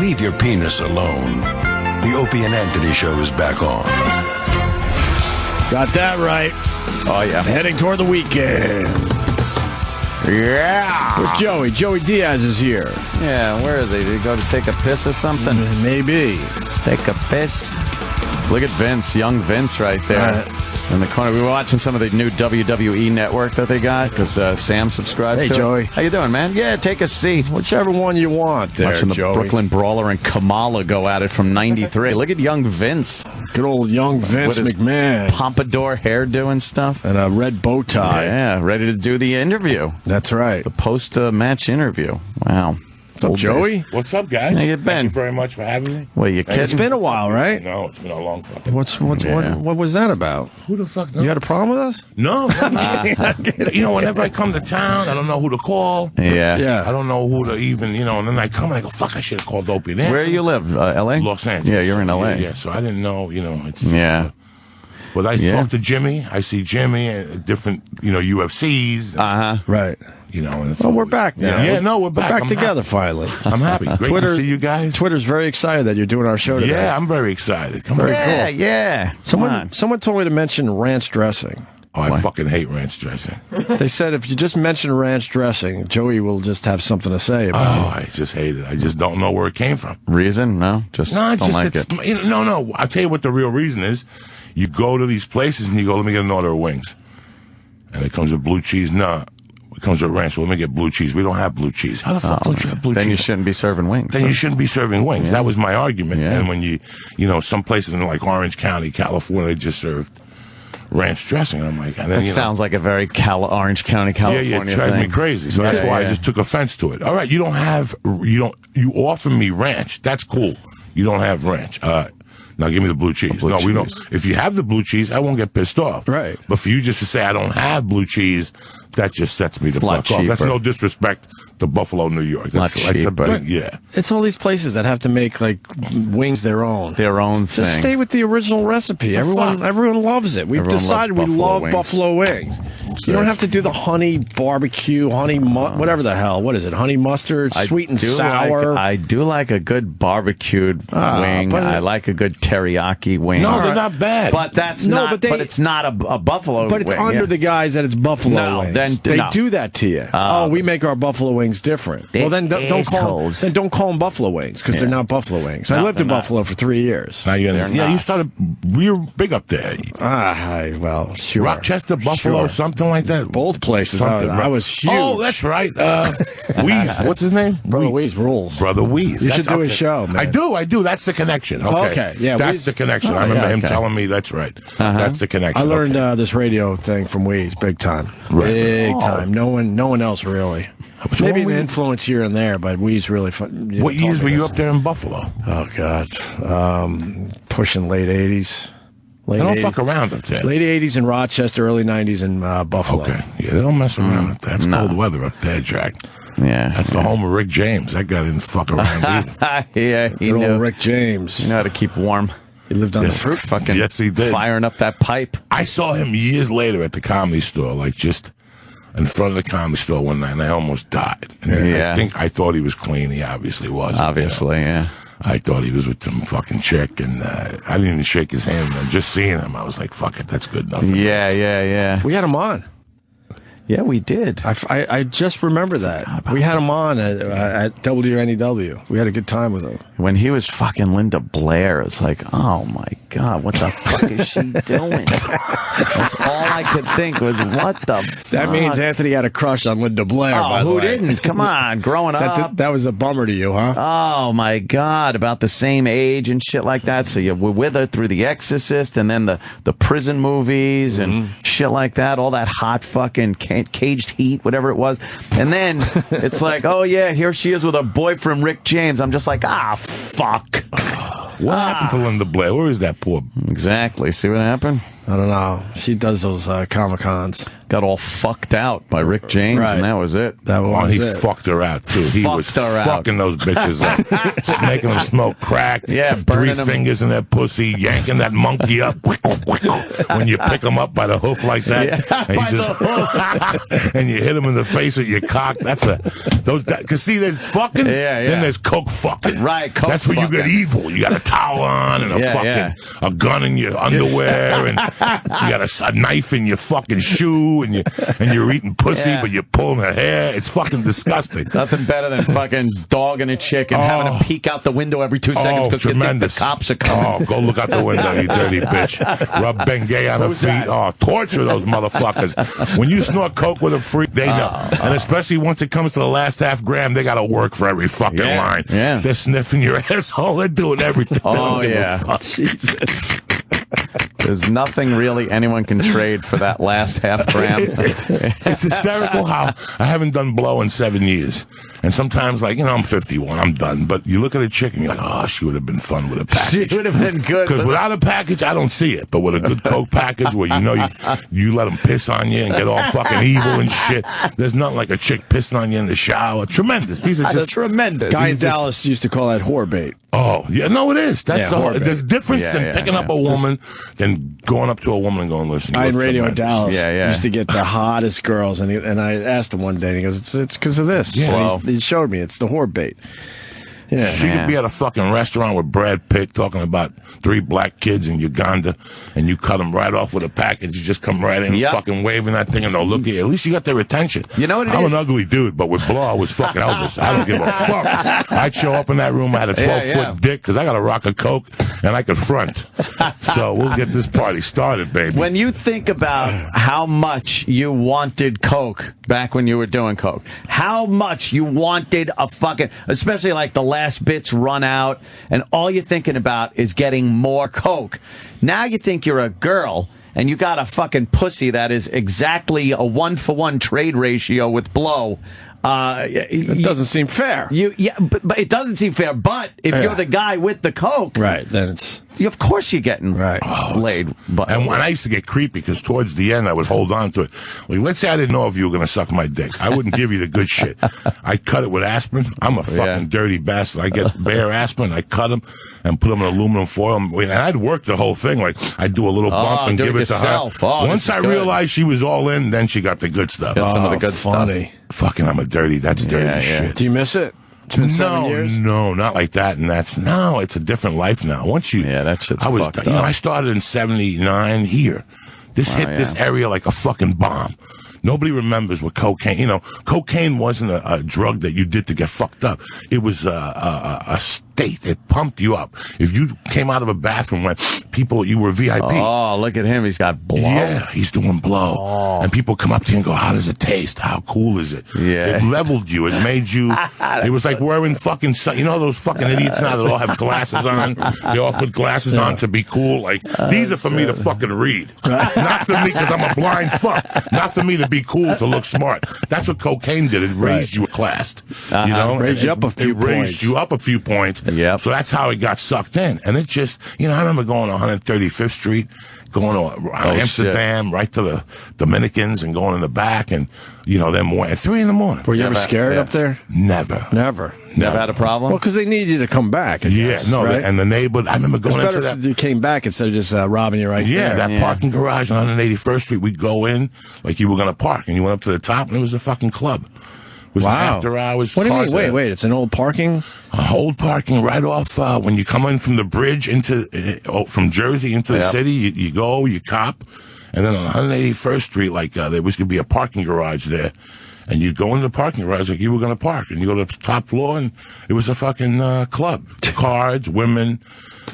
Leave your penis alone. The Opie and Anthony Show is back on. Got that right. Oh, yeah. Heading toward the weekend. Yeah. Where's Joey? Joey Diaz is here. Yeah, where is he? Did he go to take a piss or something? Maybe. Take a piss? Look at Vince, young Vince right there. In the corner. We were watching some of the new WWE network that they got because Sam subscribes to Hey, Joey. it. How you doing, man? Yeah, take a seat. Whichever one you want there, Watching the Joey. Brooklyn Brawler and Kamala go at it from 93. Look at young Vince. Good old young Vince With his McMahon. Pompadour hairdo and stuff. And a red bow tie. Yeah, ready to do the interview. That's right. The post-match interview. Wow. What's up, Joey? What's up, guys? How you been? Thank you very much for having me. Well, you kidding? It's been a while, right? No, it's been a long fucking. What was that about? Who the fuck knows? You had a problem with us? No. You know, whenever I come to town, I don't know who to call. Yeah. I don't know who to even, and then I come and I go, fuck, I should have called Opie. Where do you live? L.A.? Los Angeles. Yeah, you're in L.A. Yeah, so I didn't know, it's just, Yeah. But I talk to Jimmy. I see Jimmy at different, UFCs. Right. And it's Well, we're always- back now. Yeah, no, we're back. We're back I'm together happy. finally. I'm happy. Great to see you guys. Twitter's very excited that you're doing our show today. Yeah, I'm very excited. Come on. Yeah. Someone told me to mention ranch dressing. Oh, I fucking hate ranch dressing. They said if you just mention ranch dressing, Joey will just have something to say about Oh, I just hate it. I just don't know where it came from. Reason? No? Just don't like it's, it. No. I'll tell you what the real reason is. You go to these places and you go, let me get an order of wings. And it comes with blue cheese. No. It comes with ranch. Well, let me get blue cheese. We don't have blue cheese. How the fuck don't you have blue cheese? Then you shouldn't be serving wings. Then you shouldn't be serving wings. Yeah. That was my argument. Yeah. And when some places in like Orange County, California, they just served ranch dressing. And I'm like, and then, That sounds like a very Orange County, California it drives thing. me crazy. So that's why I just took offense to it. All right, you offer me ranch. That's cool. You don't have ranch. Now give me the blue cheese. Blue We don't. cheese. If you have the blue cheese, I won't get pissed off. Right. But for you just to say I don't have blue cheese, that just sets me the a lot fuck off. That's cheaper. no disrespect to Buffalo, New York. That's Lot cheaper. yeah. It's all these places that have to make like wings their own. Their own thing. Just stay with the original recipe. Everyone loves it. We've Everyone decided we loves love wings. buffalo wings. You don't have to do the honey barbecue, whatever the hell. What is it? Honey mustard, sweet and sour. I do like a good barbecued wing. but- I like a good teriyaki wing. No, they're not bad. But that's No, not. but they- it's not a buffalo. But it's wing, under yeah. the guise that it's buffalo No, wings. then- they no. do that to you. We make our buffalo wings different. They Well, then don't assholes. call them buffalo wings because they're not buffalo wings. I No, lived in they're not. Buffalo for 3 years. Now you're They're you not. started. You're big up there. Well, sure. Rochester, Buffalo, Sure. something like that. Both places. Something, I was huge. Oh, that's right. Weeze. What's his name? Brother Weeze rules. Brother Weeze. You should do his show, man. I do. That's the connection. Okay. Yeah, That's Weeze- the connection. I remember him telling me that's right. That's the connection. I learned Okay. this radio thing from Weeze, big time. Right. Big time. No one else really. Which Maybe one were an you- influence here and there, but Weeze really fun. What years were you up there in Buffalo? Oh, God. Pushing late 80s. They don't fuck around up there. Late 80s in Rochester, early 90s in Buffalo. Okay. Yeah, they don't mess around up there. That's cold weather up there, Jack. Yeah. That's the home of Rick James. That guy didn't fuck around either. Yeah, he Good knew. old Rick James. You know how to keep warm. He lived on Yes. the fruit. Fucking Yes, he did. firing up that pipe. I saw him years later at the Comedy Store, like just in front of the Comedy Store one night, and I almost died. And Yeah. I thought he was clean. He obviously wasn't. Obviously, yeah. I thought he was with some fucking chick, and I didn't even shake his hand. And just seeing him, I was like, fuck it, that's good enough. for me. Yeah. We had him on. Yeah, we did. I just remember that. We had him on at WNEW. We had a good time with him. When he was fucking Linda Blair, it's like, oh my God, what the fuck is she doing? That's all I could think was, what the fuck? That means Anthony had a crush on Linda Blair, by the who way. didn't? Come on, growing up. That was a bummer to you, huh? Oh my God, about the same age and shit like that. So you were with her through The Exorcist and then the prison movies and shit like that. All that hot fucking Caged Heat, whatever it was. And then it's like, oh yeah, here she is with her boyfriend Rick James. I'm just like, fuck. What happened to Linda Blair? Where is that poor? Exactly. See what happened? I don't know. She does those Comic-Cons. got all fucked out by Rick James, and that was it. That was he fucked her out, too. He was fucking those bitches up. Making them smoke crack. Yeah, 3 fingers in their pussy, yanking that monkey up. When you pick them up by the hoof like that, and you just and you hit them in the face with your cock. That's because see, there's fucking, then there's coke fucking. Right, coke that's where you get evil. You got a towel on and a gun in your underwear, and you got a knife in your fucking shoe, and you're eating pussy, but you're pulling her hair. It's fucking disgusting. Nothing better than fucking dogging a chick and having to peek out the window every 2 seconds because you think the cops are coming. Oh, go look out the window, you dirty bitch. Rub Bengay on her feet. That? Oh, torture those motherfuckers. When you snort coke with a freak, they know. And especially once it comes to the last half gram, they got to work for every fucking line. Yeah. They're sniffing your asshole. They're doing everything. Oh, yeah. Jesus. There's nothing really anyone can trade for that last half gram. It's hysterical how I haven't done blow in 7 years. And sometimes, like, I'm 51, I'm done. But you look at a chick and you're like, oh, she would have been fun with a package. She would have been good. Because without a package, I don't see it. But with a good coke package where you let them piss on you and get all fucking evil and shit, there's nothing like a chick pissing on you in the shower. Tremendous. These are just tremendous. Guy in Dallas used to call that whore bait. Oh, yeah, no, it is. That's there's difference than picking up a woman than going up to a woman and going, listen. I in radio in Dallas Yeah. used to get the hottest girls, and I asked him one day, and he goes, it's because of this. Yeah. So he showed me it's the whore bait. Yeah. She could be at a fucking restaurant with Brad Pitt talking about 3 black kids in Uganda, and you cut them right off with a package. You just come right in, fucking waving that thing, and they'll look at you. At least you got their attention. You know what I'm an ugly dude, but with blow, I was fucking Elvis. I don't give a fuck. I'd show up in that room, I had a 12-foot dick, because I got a rock of coke, and I could front. So we'll get this party started, baby. When you think about how much you wanted coke back when you were doing coke, how much you wanted a fucking, especially like the last bits run out, and all you're thinking about is getting more coke. Now you think you're a girl, and you got a fucking pussy that is exactly a 1-for-1 trade ratio with blow. It doesn't seem fair. But it doesn't seem fair. But if you're the guy with the coke, right, then it's. Of course you're getting laid. But and when I used to get creepy, because towards the end I would hold on to it. Like, let's say I didn't know if you were going to suck my dick. I wouldn't give you the good shit. I cut it with aspirin. I'm a fucking dirty bastard. I get bare aspirin, I cut them and put them in aluminum foil. And I'd work the whole thing. Like, I'd do a little bump and give it to her. Once I realized she was all in, then she got the good stuff. Got some of the good funny stuff. Fucking, I'm a dirty. That's dirty shit. Do you miss it? It's been 7 years? No, not like that. And it's a different life now. Once you, that shit's fucked up. I started in 79 here. This hit this area like a fucking bomb. Nobody remembers what cocaine, cocaine wasn't a drug that you did to get fucked up. It was a state. It pumped you up. If you came out of a bathroom when you were VIP. Oh, look at him. He's got blow. Yeah, he's doing blow. Oh. And people come up to you and go, how does it taste? How cool is it? Yeah. It leveled you. It made you, it was like wearing fucking, those fucking idiots now that all have glasses on? They all put glasses on to be cool. Like, these are for me to fucking read. Not for me because I'm a blind fuck. Not for me to be cool, to look smart. That's what cocaine did. It raised you a class. Raised you up a few points. It raised you up a few points. Yep. So that's how it got sucked in. And it just, I remember going to 135th Street, going to Amsterdam, right to the Dominicans, and going in the back, and, then more at 3 a.m. Were you ever scared up there? Never. Never had a problem? Well, because they need you to come back. Right? And the neighbor, I remember going into that. If you came back instead of just robbing you there. Yeah, that parking garage on 181st Street, we'd go in like you were going to park, and you went up to the top, and it was a fucking club. It was an after hours. What do you mean? Wait, it's an old parking? Old parking right off when you come in from the bridge from Jersey into the city, you go, you cop, and then on 181st Street, there was going to be a parking garage there. And you'd go into the parking garage like you were going to park. And you go to the top floor, and it was a fucking club. Cards, women.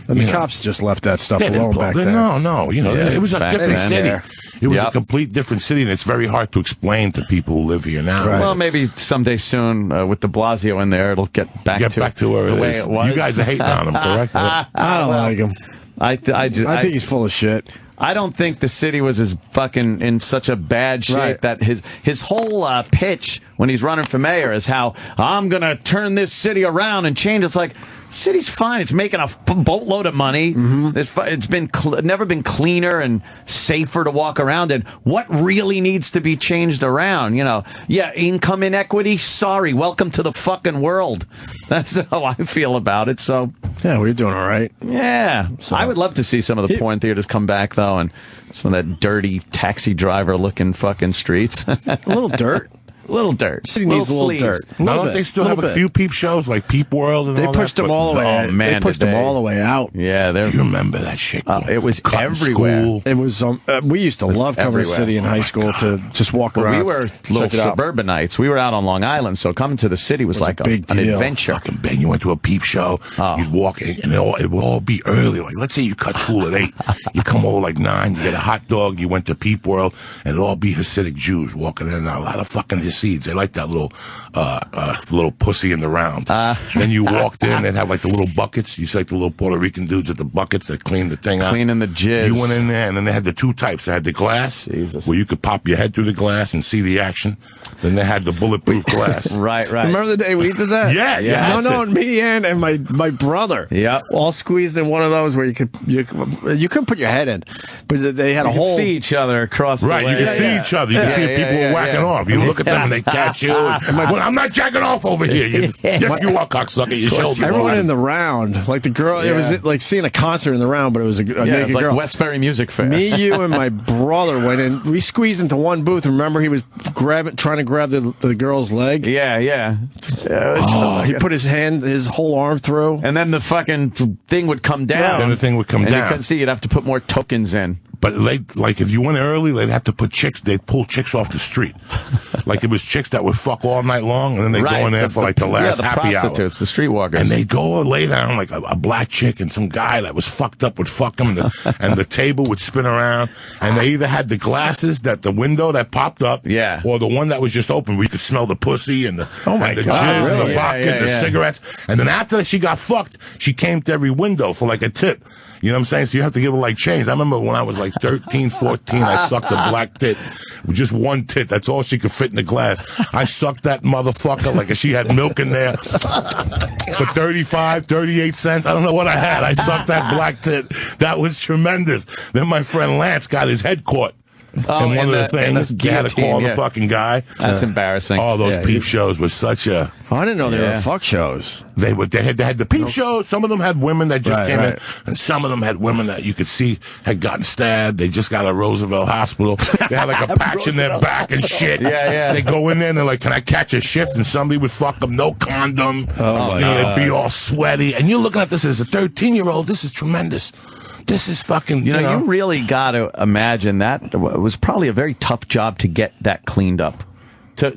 And the cops just left that stuff alone back there. No. It was a different city. It was a complete different city, and it's very hard to explain to people who live here now. Right. Well, maybe someday soon, with de Blasio in there, it'll get back to where the it way is. it was. You guys are hating on him, correct? I don't like him. I think he's full of shit. I don't think the city was as fucking in such a bad shape that his whole pitch when he's running for mayor is how I'm going to turn this city around and change. It's like, City's fine. It's making a boatload of money. It's been never been cleaner and safer to walk around in. What really needs to be changed around? Income inequity. Sorry, welcome to the fucking world. That's how I feel about it. So yeah, we're doing all right. Yeah, so I would love to see some of the porn theaters come back though, and some of that dirty taxi driver looking fucking streets. A little dirt. Little dirt. City needs a little dirt. Don't they still have a few peep shows like Peep World and all that? They pushed them all the way. Oh man, they pushed them all the way out. Yeah, you remember that shit? It was everywhere. School. It was. We used to love coming to the city in high school to just walk around. We were little suburbanites. We were out on Long Island, so coming to the city was like big an deal. adventure. Fucking bang! You went to a peep show. You'd walk in, and it would all be early. Like, let's say you cut school at 8. You come over like 9. You get a hot dog. You went to Peep World, and it'd all be Hasidic Jews walking in and out. A lot of fucking Hasids. They like that little pussy in the round. Then you walked in and had like the little buckets. You see like the little Puerto Rican dudes at the buckets that clean the thing out. Cleaning the jizz. You went in there, and then they had the 2 types. They had the glass, where you could pop your head through the glass and see the action. Then they had the bulletproof glass. Right. Remember the day we did that? Yeah. No, me and my brother. Yeah. All squeezed in one of those where you couldn't put your head in, but they had a hole. See each other across the way. You can see each other. You can see if people are whacking off. You look at them and they catch you. Well, I'm not jacking off over here. Yes, you are, cocksucker. You showed me. Everyone in the round, like the girl, it was like seeing a concert in the round, but it was a naked it was like girl. Westbury Music Fair. Me, you, and my brother went in. We squeezed into one booth. Remember, he was trying to grab the girl's leg. Yeah. He put his whole arm through, and then the fucking thing would come down. Then the thing would come and down. You couldn't see. You'd have to put more tokens in. But like if you went early, they'd have to put chicks. They'd pull chicks off the street. Like it was chicks that would fuck all night long, and then they go in there for like the last happy hour. Prostitutes, the streetwalkers, and they go lay down like a black chick, and some guy that was fucked up would fuck them, and the table would spin around, and they either had the glasses the window that popped up, or the one that was just open where you could smell the pussy and the jizz and the vodka and the cigarettes. And then after she got fucked, she came to every window for like a tip. You know what I'm saying? So you have to give her like change. I remember when I was like 13, 14, I sucked a black tit with just one tit. That's all she could fit in the glass. I sucked that motherfucker like she had milk in there for 35, 38 cents. I don't know what I had. I sucked that black tit. That was tremendous. Then my friend Lance got his head caught. And one of the things, they had to call the fucking guy. That's embarrassing. All those peep shows was such a... I didn't know they were fuck shows. They had the peep shows. Some of them had women that just came in, and some of them had women that you could see had gotten stabbed. They just got a Roosevelt Hospital. They had like a patch in their back and shit. They go in there and they're like, "Can I catch a shift?" And somebody would fuck them, no condom. They'd be all sweaty. And you're looking at this as a 13-year-old. This is tremendous. This is fucking, you really got to imagine that it was probably a very tough job to get that cleaned up. To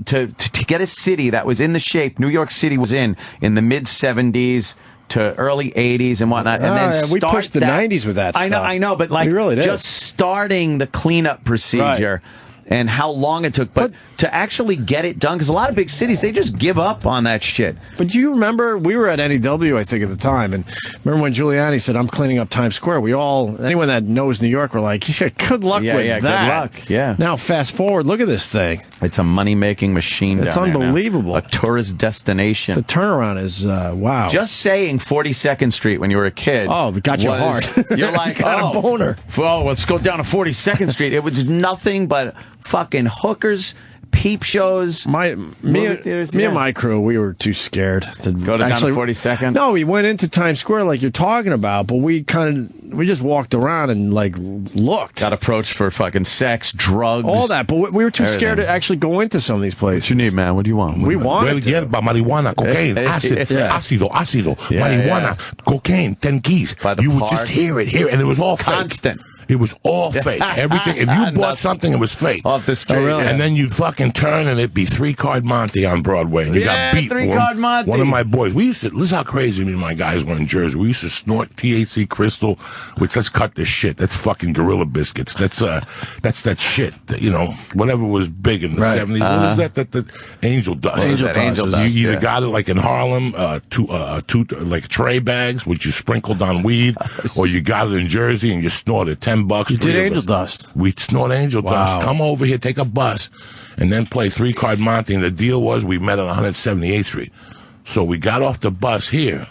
get a city that was in the shape New York City was in the mid-'70s to early 80s and whatnot. And then we pushed the 90s with that stuff. I know, but like really just starting the cleanup procedure. And how long it took, but to actually get it done, because a lot of big cities, they just give up on that shit. But do you remember, we were at NEW, I think, at the time, and remember when Giuliani said, "I'm cleaning up Times Square," anyone that knows New York were like, "Yeah, good luck with that." Good luck, Now, fast forward, look at this thing. It's a money-making machine. It's unbelievable. A tourist destination. The turnaround is, wow. Just saying 42nd Street when you were a kid. Oh, it got your heart. You're like, got a boner. Oh, let's go down to 42nd Street. It was nothing but fucking hookers, peep shows. Me and my crew, we were too scared to go to down to 42nd. No, we went into Times Square like you're talking about, but we just walked around and like looked. Got approached for fucking sex, drugs, all that, but we were too scared to actually go into some of these places. What you need, man? What do you want? We wanted marijuana, cocaine, ácido, marijuana, cocaine, 10 keys. You would just hear it, and it was all constant. Fake. It was all fake. Everything. If you bought something, it was fake. Off the street. And then you'd fucking turn and it'd be 3-Card Monte on Broadway. And you got beat. 3-Card Monte. One of my boys. This is how crazy me and my guys were in Jersey. We used to snort THC crystal, which, let's cut this shit. That's fucking Gorilla Biscuits. That's that shit. Whatever was big in the 70s. What is that? That Angel Dust. Angel Dust. You either got it like in Harlem, two like tray bags, which you sprinkled on weed, or you got it in Jersey and you snorted $10. You did Angel Dust. We snort Angel Dust. Come over here, take a bus, and then play 3-Card Monte. And the deal was we met on 178th Street. So we got off the bus here,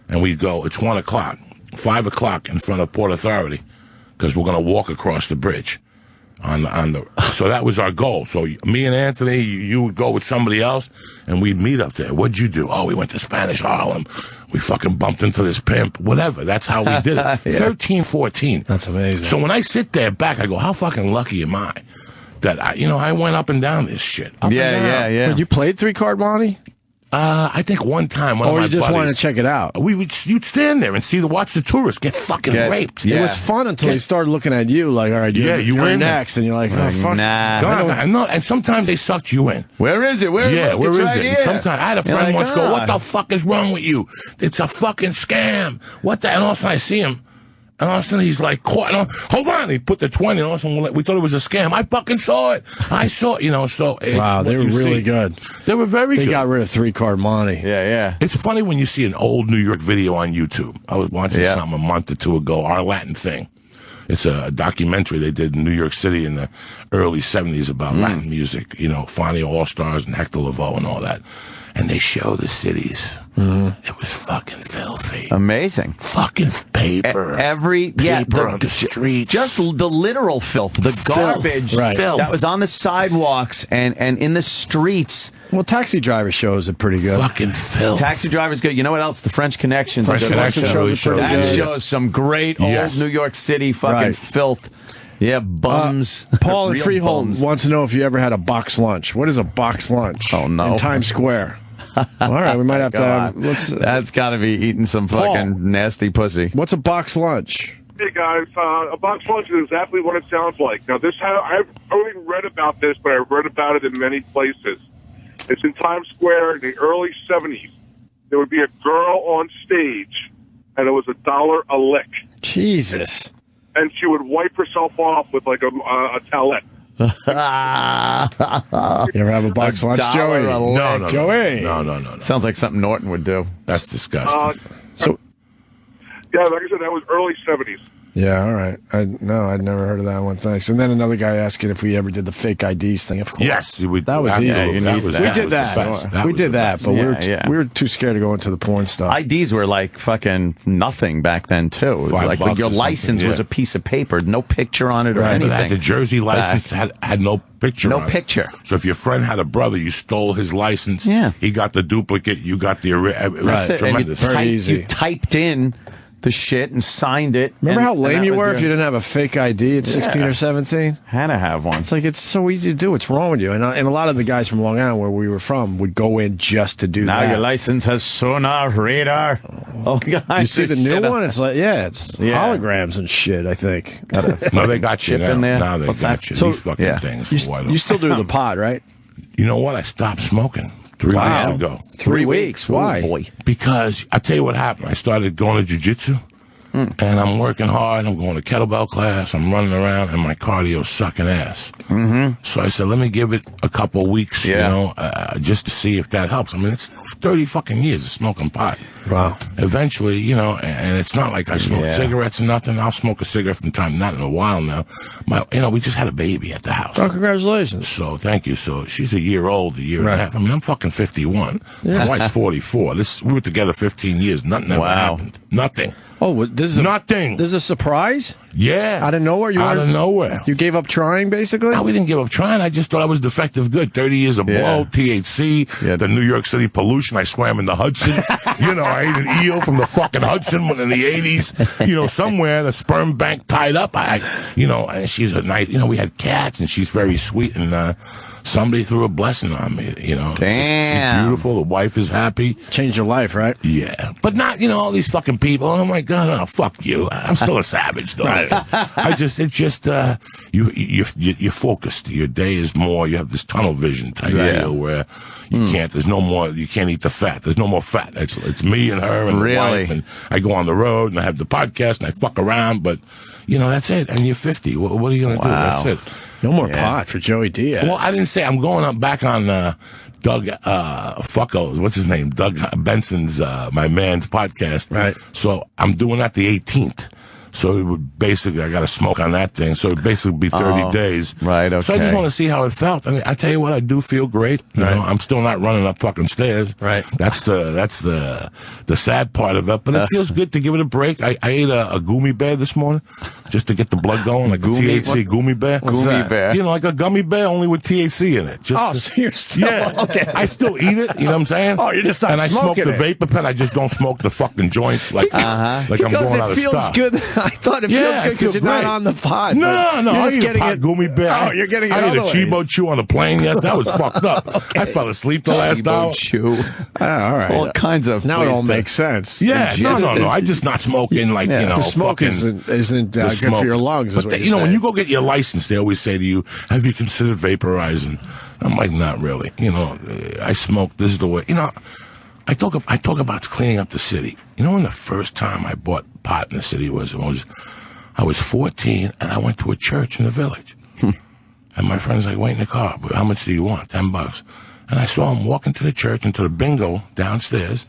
and we go, it's 1 o'clock, 5 o'clock in front of Port Authority, because we're going to walk across the bridge. So that was our goal. So me and Anthony, you would go with somebody else, and we'd meet up there. What'd you do? Oh, we went to Spanish Harlem. We fucking bumped into this pimp. Whatever. That's how we did it. 13, 14. That's amazing. So when I sit there back, I go, how fucking lucky am I that I went up and down this shit. Up and down. But you played 3-card Monte? I think one time, one of my you just buddies, wanted to check it out? You'd stand there and watch the tourists get fucking raped. It was fun until they started looking at you like, all right, you're next, and you're like, oh, fuck. Nah. And sometimes they sucked you in. Where is it? Where is it? And sometimes I had a friend once go, what the fuck is wrong with you? It's a fucking scam. What the? And all of a sudden I see him. And all of a sudden he's like, hold on. He put the 20, and all of a sudden we thought it was a scam. I fucking saw it. I saw it, so it's wow, they were really good. They were very good. They got rid of 3-card Monte. Yeah. It's funny when you see an old New York video on YouTube. I was watching something a month or two ago, Our Latin Thing. It's a documentary they did in New York City in the early 70s about Latin music, Fonny All-Stars and Hector Lavoe and all that. And they show the cities. It was fucking filthy. Amazing. Fucking paper. Paper on the streets. Just the literal filth. The garbage filth that was on the sidewalks and in the streets. Well, Taxi Driver shows are pretty good. Fucking filth. Taxi Driver's good. You know what else? The French Connection. French Connection shows are pretty That good. shows some great old New York City fucking filth. Yeah, bums. Paul in Real Freehold bums. wants to know if you ever had a box lunch. What is a box lunch? Oh, no. In Times Square. All right, we might have to. That's got to be eating some fucking nasty pussy. What's a box lunch? Hey guys, a box lunch is exactly what it sounds like. Now, I've only read about this, but I've read about it in many places. It's in Times Square in the early 70s. There would be a girl on stage, and it was $1 a lick. Jesus. And she would wipe herself off with like a towelette. You ever have a box lunch, Joey? No. Joey. No. Sounds like something Norton would do. That's disgusting. Yeah, like I said, that was early 70s. Yeah, all right. I'd never heard of that one. Thanks. And then another guy asking if we ever did the fake IDs thing. Of course. Yes, that was easy. Yeah, we did that. We did that, but we were too scared to go into the porn stuff. IDs were like fucking nothing back then too. It was like $5 your or license something, was a piece of paper, no picture on it or But anything. the Jersey license had no picture. No on picture. It. So if your friend had a brother, you stole his license. Yeah. He got the duplicate. You got the original. It was tremendous. Very easy. You typed in the shit and signed it. Remember how lame that you was were if you didn't have a fake ID at 16 or 17? Had to have one. It's like, it's so easy to do. What's wrong with you? And a lot of the guys from Long Island, where we were from, would go in just to do Now that. your license has sonar, radar. Oh, God. You see the new one? It's like, it's holograms and shit, I think. No, they got you Chip now. in there? Now they What's got that? you. So- These fucking things. You still do the pot, right? You know what? I stopped smoking 3 weeks ago. 3 weeks. Why? Oh, boy. Because I tell you what happened. I started going to jiu-jitsu. And I'm working hard. I'm going to kettlebell class. I'm running around, and my cardio's sucking ass. So I said, let me give it a couple of weeks, just to see if that helps. I mean, it's 30 fucking years of smoking pot. Wow. Eventually, and it's not like I smoke cigarettes or nothing. I'll smoke a cigarette from time, not in a while now. We just had a baby at the house. Oh, congratulations. So thank you. So she's a year old, a year and a half. I mean, I'm fucking 51. My wife's 44. We were together 15 years. Nothing ever happened. Nothing. Oh, this is nothing. This is a surprise? Yeah. Out of nowhere? Out of nowhere. You gave up trying, basically? No, we didn't give up trying. I just thought I was defective good. 30 years of blow, THC, the New York City pollution. I swam in the Hudson. I ate an eel from the fucking Hudson in the 80s. Somewhere, the sperm bank tied up. And she's a nice, we had cats, and she's very sweet, and somebody threw a blessing on me, Damn. She's beautiful. The wife is happy. Changed your life, right? Yeah. But not, all these fucking people. Oh, my God. Oh, fuck you. I'm still a savage, though. You're focused. Your day is more, you have this tunnel vision type deal where you there's no more, you can't eat the fat. There's no more fat. It's me and her and the wife. And I go on the road and I have the podcast and I fuck around, but, that's it. And you're 50. What are you going to do? That's it. No more pot for Joey Diaz. Well, I didn't say I'm going back on Doug Fucko. What's his name? Doug Benson's my man's podcast. Right. So I'm doing that the 18th. So it would basically, I got to smoke on that thing. So it would basically be 30 days. Right, okay. So I just want to see how it felt. I mean, I tell you what, I do feel great. You know, I'm still not running up fucking stairs. Right. That's the sad part of it. But it feels good to give it a break. I ate a gummy bear this morning just to get the blood going, like a THC gummy bear. Gummy bear. You know, like a gummy bear, only with THC in it. So you're still okay. I still eat it. You know what I'm saying? Oh, you're just not and smoking I smoke the vapor pen. I just don't smoke the fucking joints like I'm going out of feels stock. good. I thought it feels good because you're not on the pod. No. You're I just ate getting a pot gummy bear. Oh, you're getting it I ate a other Chibo ways. chew on the plane. Yes, that was fucked up. Okay. I fell asleep the last hour. Chew. All right. All kinds of Now it all ways to- makes sense. Yeah, no. Ingested. I'm just not smoking like, you know, The smoke fucking... isn't the good smoke. for your lungs. Is But what you know, when saying. you go get your license, they always say to you, "Have you considered vaporizing?" I'm like, not really. You know, I smoke. This is the way. You know, I talk about cleaning up the city. You know, when the first time I bought pot in the city I was 14 and I went to a church in the village, and my friend's like, "Wait in the car. How much do you want? $10." And I saw him walking to the church into the bingo downstairs.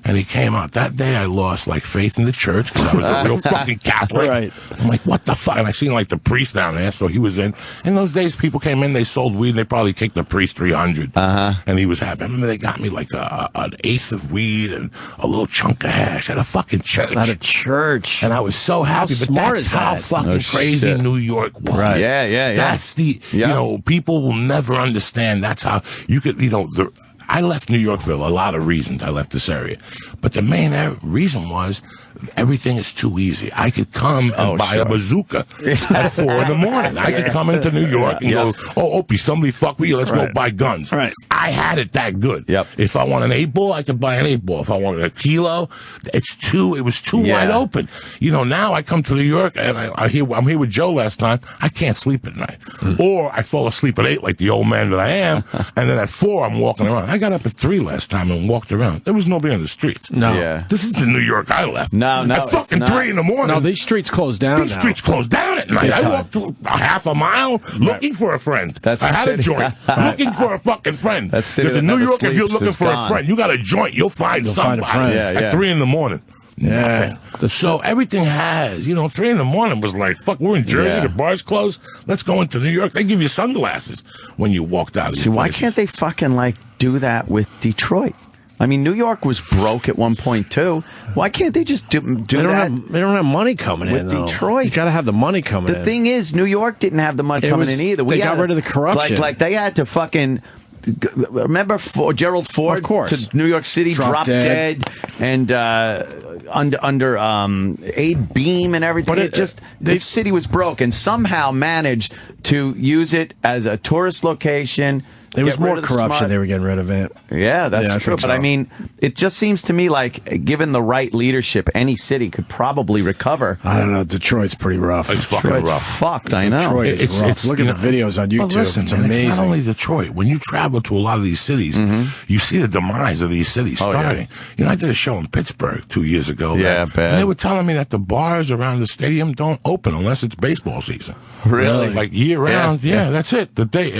And he came out. That day I lost, like, faith in the church because I was a real fucking Catholic. Right. I'm like, what the fuck? And I seen, like, the priest down there, so he was in. In those days, people came in, they sold weed, and they probably kicked the priest $300. And he was happy. I remember they got me, like, an eighth of weed and a little chunk of hash at a fucking church. At a church. And I was so happy. But smart that's is how that? fucking No crazy shit. New York was. Right. Yeah. That's the, you know, people will never understand. That's how you could, you know, I left New Yorkville, a lot of reasons I left this area. But the main reason was everything is too easy. I could come and buy a bazooka at 4 in the morning. I could come into New York and go, "Oh, Opie, somebody fuck with you. Let's go buy guns." Right. I had it that good. Yep. If I want an 8-ball, I could buy an 8-ball. If I wanted a kilo, it was too wide open. You know, now I come to New York and I'm here with Joe last time. I can't sleep at night. Or I fall asleep at 8 like the old man that I am. And then at 4, I'm walking around. I got up at 3 last time and walked around. There was nobody on the streets. No. Yeah. This is the New York I left. No, At fucking it's not. 3 in the morning. No, these streets closed down. These streets closed down at night. Big I time. walked a half a mile looking for a friend. That's I had a city. joint looking for a fucking friend. That city Because in that New never York, if you're sleeps looking is for gone. a friend, you got a joint. You'll find find somebody a friend. Yeah. at 3 in the morning. Yeah. Nothing. So everything has, 3 in the morning was like, fuck, we're in Jersey, Yeah. the bar's closed. Let's go into New York. They give you sunglasses when you walked out of these See, why places. can't they fucking do that with Detroit? I mean, New York was broke at one point too. Why can't they just do They that? don't have money coming with in, though. Detroit. You got to have the money coming in. The thing is, New York didn't have the money It coming was- in either. they got had rid of the corruption. Like they had to fucking. Remember Gerald Ford Of course. to New York City, dropped dead, and under Abe Beam and everything. But this city was broke, and somehow managed to use it as a tourist location. There was get rid more of the corruption. smart- They were getting rid of it. Yeah, that's Yeah, I true. think But so. I mean, it just seems to me like, given the right leadership, any city could probably recover. I don't know. Detroit's pretty rough. It's fucking It's rough. fucked, I know. Detroit is rough. Look at the videos on YouTube. But listen, it's man, amazing. It's not only Detroit. When you travel to a lot of these cities, you see the demise of these cities Oh, yeah. starting. I did a show in Pittsburgh 2 years ago. Yeah, bad. And they were telling me that the bars around the stadium don't open unless it's baseball season. Really? Like year round. Yeah, that's it. The day,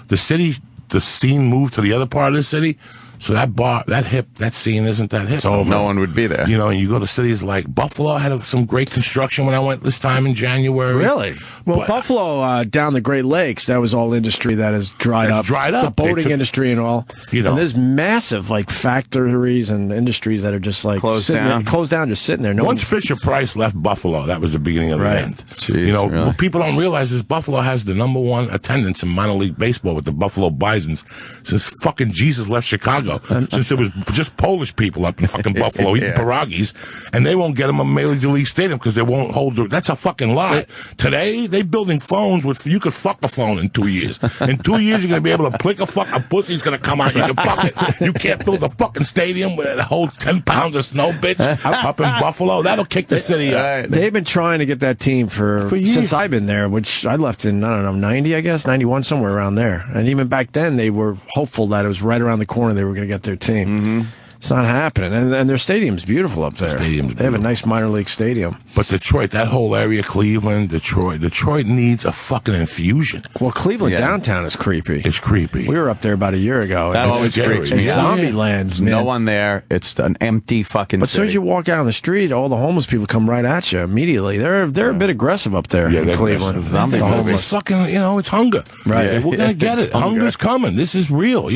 the city, the scene moved to the other part of the city. So that scene isn't that hip. No one would be there. And you go to cities like Buffalo, had some great construction when I went this time in January. Really? Well, But- Buffalo down the Great Lakes, that was all industry that has dried It's up. dried up. The boating industry and all. And there's massive factories and industries that are just Closed sitting down. there, closed down, just sitting there. No Once one's- Fisher Price left Buffalo, that was the beginning of the Right. end. Jeez, really? What people don't realize is Buffalo has the number one attendance in minor league baseball with the Buffalo Bisons since fucking Jesus left Chicago. Since it was just Polish people up in fucking Buffalo eating pierogies, and they won't get them a Major League Stadium because they won't hold. That's a fucking lie. Today they building phones with you could fuck a phone in 2 years. In 2 years you're gonna be able to plick a pussy's gonna come out. You can fuck it. You can't build a fucking stadium with a whole 10 pounds of snow, bitch, up in Buffalo. That'll kick the city up. They've been trying to get that team for years. since I've been there, which I left in, 90, I guess, 91, somewhere around there. And even back then, they were hopeful that it was right around the corner they were going to get their team. It's not happening. And their stadium's beautiful up there. Stadium's They have a beautiful. nice minor league stadium. But Detroit, that whole area, Cleveland, Detroit needs a fucking infusion. Well, Cleveland Yeah. downtown is creepy. It's creepy. We were up there about a year ago. That and always scary. freaks it's me out. zombie land, man. No one there. It's an empty fucking But as soon city. as you walk out on the street, all the homeless people come right at you immediately. They're a bit aggressive up there Yeah, in they're Cleveland. aggressive. Zombie The movies. homeless. It's fucking, it's hunger. Right. Yeah, we're gonna get It's it. hunger. Hunger's coming. This is real.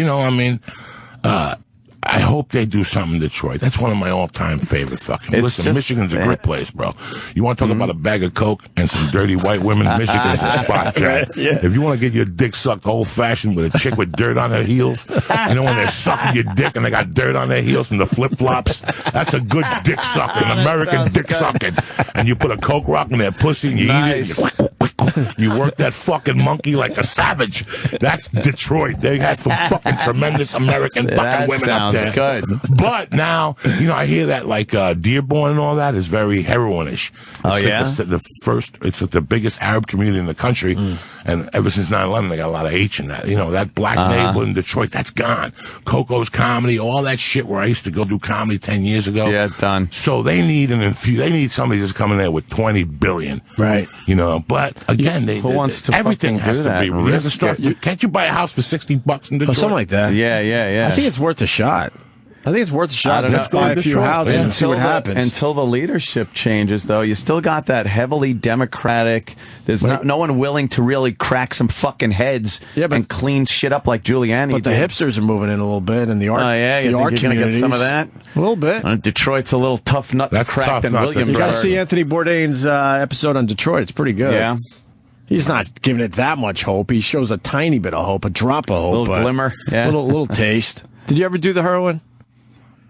I hope they do something in Detroit. That's one of my all-time favorite fucking. It's Listen, just- Michigan's a great place, bro. You want to talk about a bag of coke and some dirty white women? Michigan's the spot, Jack. If you want to get your dick sucked old-fashioned with a chick with dirt on her heels, when they're sucking your dick and they got dirt on their heels from the flip-flops, that's a good dick sucker, an American sounds dick good. sucking. And you put a coke rock in their pussy and you Nice. eat it. You work that fucking monkey like a savage. That's Detroit. They had some fucking tremendous American fucking That women up sounds there. good. But now, I hear that like Dearborn and all that is very heroinish. Oh, It's yeah? it's the biggest Arab community in the country, and ever since 9/11, they got a lot of H in that. That black neighborhood in Detroit, that's gone. Coco's Comedy, all that shit where I used to go do comedy 10 years ago. Yeah, done. So they need they need somebody just coming there with 20 billion. Right. But again, Who wants to everything fucking has do to that be. and You have to risk start. it? Can't you buy a house for $60 in Detroit? Or something like that. Yeah. I think it's worth a shot. I think it's worth a shot. don't know. Let's buy a few Detroit. houses Yeah. and see what happens. Until the leadership changes, though, you still got that heavily Democratic. There's no one willing to really crack some fucking heads and clean shit up like Giuliani But the did. hipsters are moving in a little bit, and the art, Oh, yeah? the You art think you're gonna get some of communities. that? A little bit. Detroit's a little tough nut That's to crack tough than nut to Williamsburg. You got to see Anthony Bourdain's episode on Detroit. It's pretty good. Yeah. He's not giving it that much hope. He shows a tiny bit of hope, a drop of hope. Little but glimmer, yeah. Little taste. Did you ever do the heroin?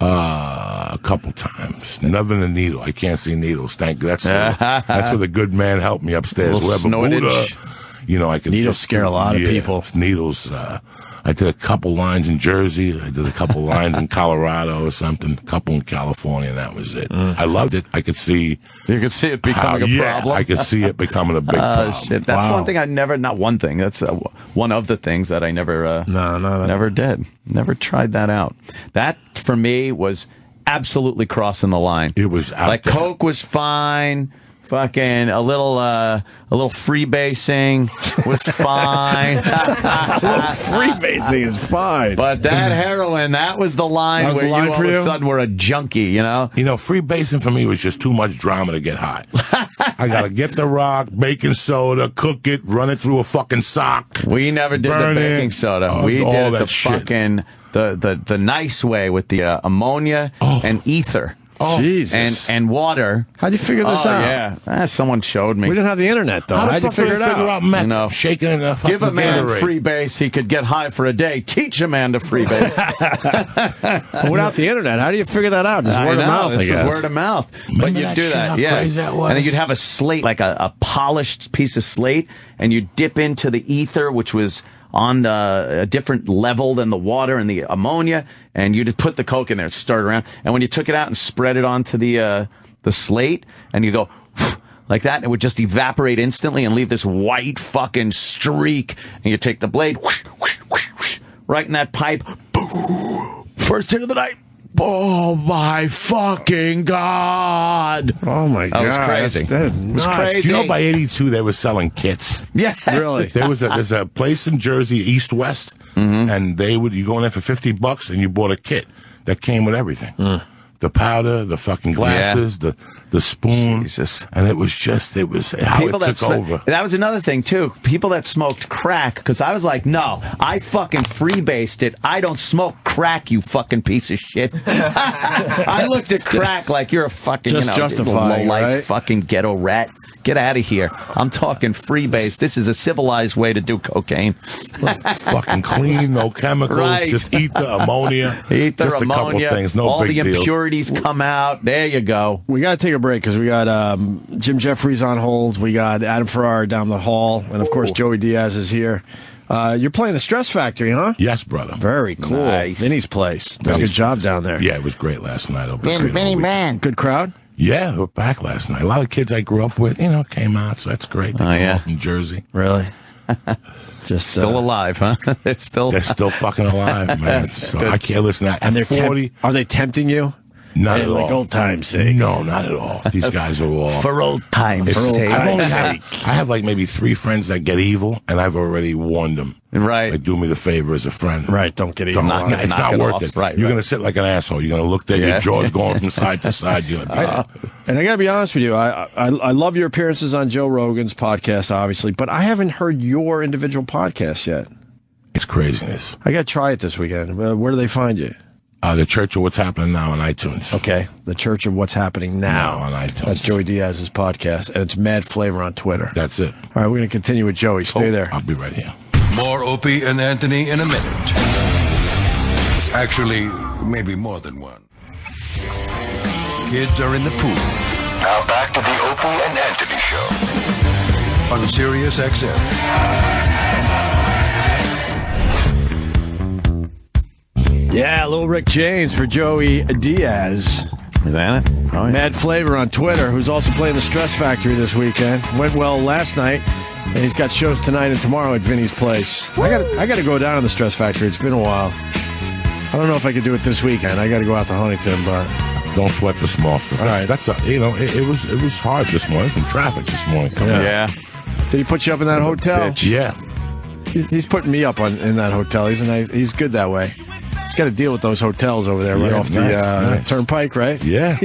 A couple times. Never the needle. I can't see needles. Thank you. That's where the good man helped me upstairs. Little Whoever snortage. Buddha, I could Needles just scare a lot of people. Needles. I did a couple lines in Jersey. I did a couple lines in Colorado or something. A couple in California, and that was it. I loved it. I could see. You could see it becoming a problem. I could see it becoming a big problem. Shit. That's one thing I never, not one thing, that's one of the things that I never, never did. Never tried that out. That, for me, was absolutely crossing the line. It was out like there. Coke was fine. Fucking a little freebasing was fine. Freebasing is fine. But that heroin, that was the line That was where the line you all for of a you? sudden were a junkie, Freebasing for me was just too much drama to get high. I gotta get the rock, baking soda, cook it, run it through a fucking sock. We never did burn the baking it, soda. We all did it that the shit. fucking the nice way with the ammonia and ether. Jesus. And water. How'd you figure this out? Yeah. Someone showed me. We didn't have the internet, though. How the How'd you fuck did figure I it figure out? out meth? You know, Shaking in a fucking Give a man Gatorade. freebase, he could get high for a day. Teach a man to freebase. But without the internet, how do you figure that out? Just I word of know, mouth, I this guess. is word of mouth. Remember But you that do shit, that, how yeah. crazy that was? And then you'd have a slate, like a polished piece of slate, and you dip into the ether, which was on a different level than the water and the ammonia, and you'd put the Coke in there, stir it around, and when you took it out and spread it onto the slate, and you go like that, it would just evaporate instantly and leave this white fucking streak, and you take the blade, whoosh, whoosh, whoosh, whoosh, right in that pipe, first hit of the night. Oh my fucking God! Oh my God. That was crazy. That is It was nuts. crazy. You know, by '82 they were selling kits. Yeah, Really? There's a place in Jersey, East West, and you go in there for $50 and you bought a kit that came with everything. The powder, the fucking glasses, the spoon. Jesus. And it was how it took over. That was another thing, too. People that smoked crack, because I was like, no, I fucking freebased it. I don't smoke crack, you fucking piece of shit. I looked at crack like you're a fucking, Just justifying, low-life right? fucking ghetto rat. Get out of here. I'm talking freebase. This is a civilized way to do cocaine. It's fucking clean, no chemicals, Right. just ether, ammonia. Ether, just a couple ammonia, things, no all big the deals. impurities come out. There you go. We got to take a break because we got Jim Jeffries on hold. We got Adam Ferrara down the hall. And, of course, Joey Diaz is here. You're playing the Stress Factory, huh? Yes, brother. Very cool. Nice. Vinny's place. Does a good job down there. Yeah, it was great last night. Good crowd? Yeah, we're back last night. A lot of kids I grew up with, came out, so that's great. They come yeah. all from Jersey. Really? Just Still alive, huh? They're still fucking alive, man. So I can't listen to that. And they're 40. are they tempting you? Not at like all. old times' sake. No, not at all. These guys are all. for old times' For old sake. times' I have like maybe 3 friends that get evil, and I've already warned them. Right. Like, do me the favor as a friend. Right, don't get evil. It's knock not it worth off. it. Right, You're right. going to sit like an asshole. You're going to look there, your jaw's going from side to side. You're going to be. And I got to be honest with you, I love your appearances on Joe Rogan's podcast, obviously, but I haven't heard your individual podcast yet. It's craziness. I got to try it this weekend. Where do they find you? The Church of What's Happening Now on iTunes. Okay, The Church of What's Happening Now. On iTunes. That's Joey Diaz's podcast, and it's Mad Flavor on Twitter. That's it. All right, we're going to continue with Joey. Stay there. I'll be right here. More Opie and Anthony in a minute. Actually, maybe more than one. Kids are in the pool. Now back to the Opie and Anthony Show. On Sirius XM. Yeah, Little Rick James for Joey Diaz. Is that it? Oh, yeah. Mad Flavor on Twitter, who's also playing the Stress Factory this weekend. Went well last night, and he's got shows tonight and tomorrow at Vinny's place. I got to go down to the Stress Factory. It's been a while. I don't know if I could do it this weekend. I got to go out to Huntington, but Don't sweat the small stuff. All right. That's it was hard this morning. Some traffic this morning. Yeah. did he put you up in that hotel? Yeah. He's putting me up in that hotel. He's good that way. He's got to deal with those hotels over there right Yeah, off the nice. Turnpike, right? Yeah.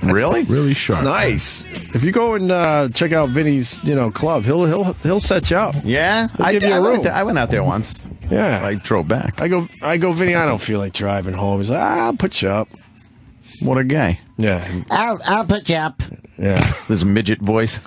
Really? Really sharp. It's nice. If you go and check out Vinny's, club, he'll set you up. Yeah. He'll give you a room. I went out there once. Yeah. I drove back. I go, Vinny, I don't feel like driving home. He's like, I'll put you up. What a guy. Yeah. I'll put you up. Yeah. This midget voice.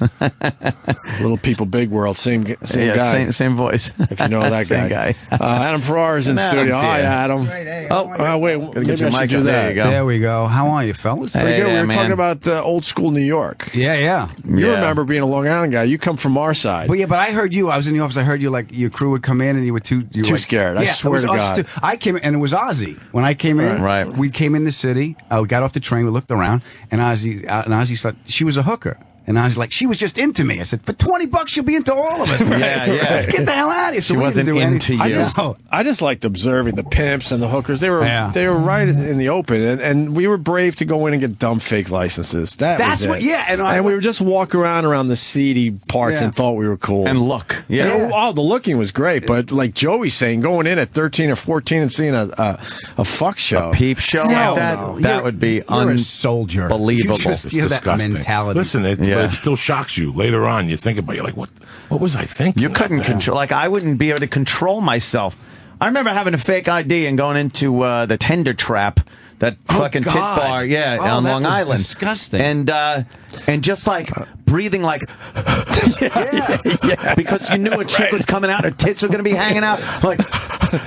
Little People, Big World, same guy. Same voice. If you know that Same guy. guy. Adam Farrar is in And studio. Adam's Hi, here. Adam. Oh, Wait, gotta maybe get your I should mic do on. that. There you go. There we go. How are you, fellas? Hey. Pretty good. We were man. talking about old school New York. Yeah. You Yeah. remember being a Long Island guy. You come from our side. But I heard you. I was in the office. I heard you like your crew would come in and you were too scared. I swear it was to us God. too. I came in and it was Ozzy. When I came in, Right. we came in the city. We got off the train. We looked around and Ozzy said she was a hooker. And I was like, she was just into me. I said, for $20, she'll be into all of us. Yeah. Let's get the hell out of here. So She we wasn't didn't do into anything. you. I just liked observing the pimps and the hookers. They were right in the open, and we were brave to go in and get dumb fake licenses. That's was what- it. yeah, and we would just walk around the seedy parts Yeah. and thought we were cool. And look. Yeah. Oh, the looking was great, but like Joey's saying, going in at 13 or 14 and seeing a fuck show, A peep show Hell like that, no. that would be You're a soldier. unbelievable. You just- that Disgusting. mentality. Listen, but Yeah. it still shocks you. Later on, you think about it, you're like, what was I thinking? You couldn't control. Like, I wouldn't be able to control myself. I remember having a fake ID and going into the Tender Trap, that fucking tit God. bar, Oh, on that Long was Island. disgusting. And just like breathing like, because you knew a chick was coming out, her tits were going to be hanging out, like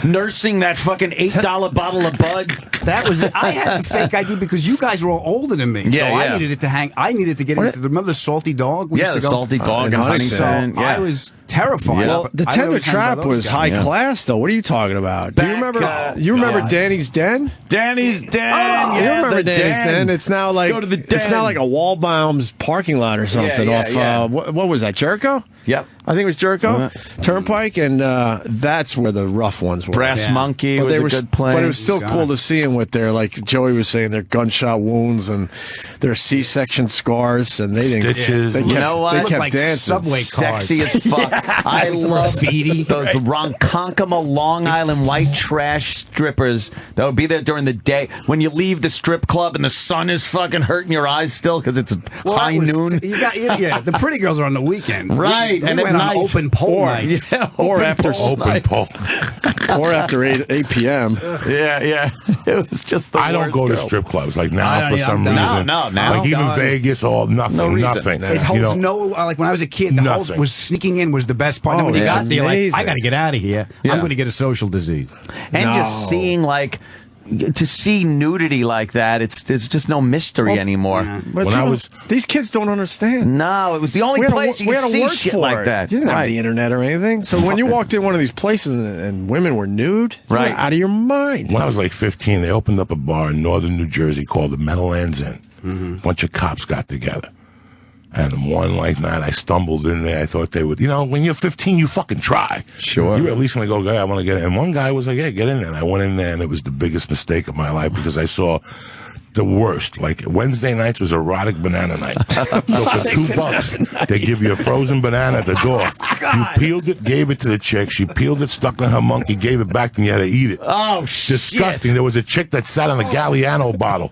nursing that fucking $8 bottle of Bud. That was it. I had the fake ID because you guys were all older than me. Yeah, so I yeah. needed it to hang. I needed to get it. Remember the Salty Dog? We Yeah, used to the go- Salty Dog in in Huntington. Huntington. So Yeah. I was terrified. Yeah. Well, the I Tender know Trap those was guys. high class, though. What are you talking about? Do you Back, remember? You remember God. Danny's Den? Danny's Den. Oh, you yeah, remember the Danny's Den? It's now Let's like go to the it's now Den. like a Wallbaum's parking lot or something Yeah, off. yeah. What was that? Jericho? Yep. I think it was Jericho Uh-huh. Turnpike, and that's where the rough ones were. Brass Yeah. Monkey But was they a were, good place. but it was still cool to see them with their, like Joey was saying, their gunshot wounds and their C-section scars, and they didn't. Stitches. They You kept, know what? They Looked kept like dancing. subway cars. Sexy as fuck. I love those Ronkonkoma Long Island white trash strippers that would be there during the day. When you leave the strip club and the sun is fucking hurting your eyes still because it's high that was- noon. Yeah, the pretty girls are on the weekend. Right, We and at went on night. open pole night. Yeah, Or open after pole Open night. pole. or after 8 p.m. Yeah. It was just the I don't worst go to girl. strip clubs like now I don't for either. some No, reason. no, now. Like even God. Vegas, nothing, No reason. nothing. It holds like when I was a kid, the whole Nothing. was sneaking in was the best part. Oh, And then when you yeah. got there, like, Amazing. I got to get out of here. Yeah. I'm going to get a social disease. And No. just seeing to see nudity like that, there's just no mystery anymore. But When I was- these kids don't understand. No, it was the only place you we could had to see work shit for like it. that. You didn't have Right. the internet or anything. So when you walked in one of these places and women were nude, you were Right. out of your mind. When I was like 15, they opened up a bar in northern New Jersey called the Meadowlands Inn. Mm-hmm. A bunch of cops got together. And one like night, I stumbled in there. I thought they would, when you're 15, you fucking try. Sure. You at least want to go, I want to get in. And one guy was like, yeah, get in there. And I went in there, and it was the biggest mistake of my life because I saw the worst. Like, Wednesday nights was erotic banana night. So for $2, they give you a frozen banana at the door. You peeled it, gave it to the chick. She peeled it, stuck in her monkey, gave it back, and you had to eat it. Oh, disgusting. shit. There was a chick that sat on a Galliano bottle.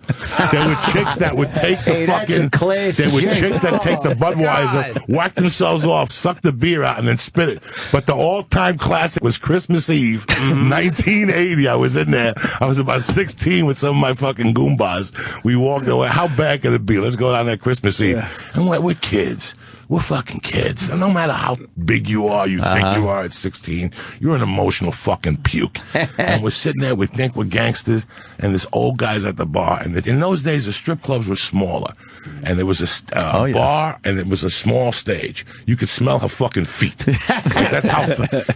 There were chicks that would take the fucking. There were chicks that take the Budweiser, whack themselves off, suck the beer out, and then spit it. But the all-time classic was Christmas Eve, 1980. I was in there. I was about 16 with some of my fucking Goombas. We walked away. How bad could it be? Let's go down there Christmas Eve. And we're kids. We're fucking kids. And no matter how big you are, you think you are at 16, you're an emotional fucking puke. And we're sitting there, we think we're gangsters, and this old guy's at the bar. And in those days, the strip clubs were smaller. And there was a bar, and it was a small stage. You could smell her fucking feet. Like, that's how.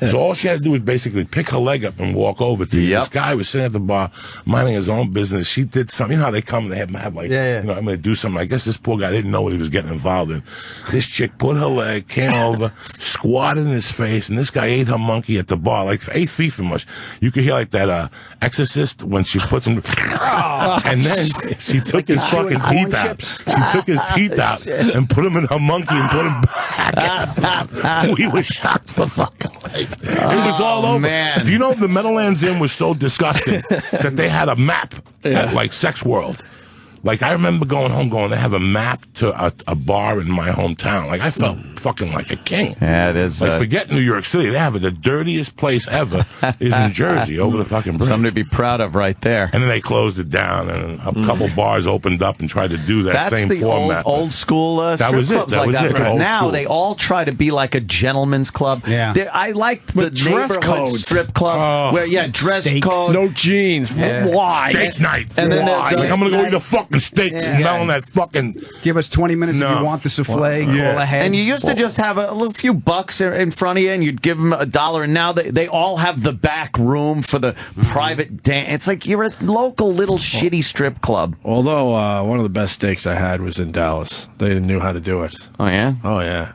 So all she had to do was basically pick her leg up and walk over to you. This guy was sitting at the bar, minding his own business. She did something. You know how they come and they have like, I'm going to do something. I guess this poor guy didn't know what he was getting involved in. This chick put her leg, came over, squatted in his face, and this guy ate her monkey at the bar, like 8 feet from us. You could hear like that Exorcist when she puts him. And then she took his fucking teeth out. She took his teeth out and put him in her monkey and put him back. We were shocked for fucking life. It was all over. Man. If you know, the Meadowlands Inn was so disgusting that they had a map at like Sex World. Like, I remember going home they have a map to a bar in my hometown. Like, I felt fucking like a king. Yeah, it is. Like, forget New York City. They have it. The dirtiest place ever is in Jersey, over the fucking bridge. Something to be proud of right there. And then they closed it down, and a couple bars opened up and tried to do that same format. That's the old school strip clubs like that. Because now they all try to be like a gentleman's club. Yeah. I like the dress neighborhood codes. strip club where, dress code. No jeans. Yeah. Why? Steak night. And then there's Like, I'm going to go eat a fucking steak smelling that fucking... Give us 20 minutes if you want the souffle. Call ahead. And you used to just have a little few bucks in front of you, and you'd give them $1. And now they all have the back room for the private dance. It's like you're a local little shitty strip club. Although one of the best steaks I had was in Dallas. They knew how to do it. Oh, yeah? Oh, yeah.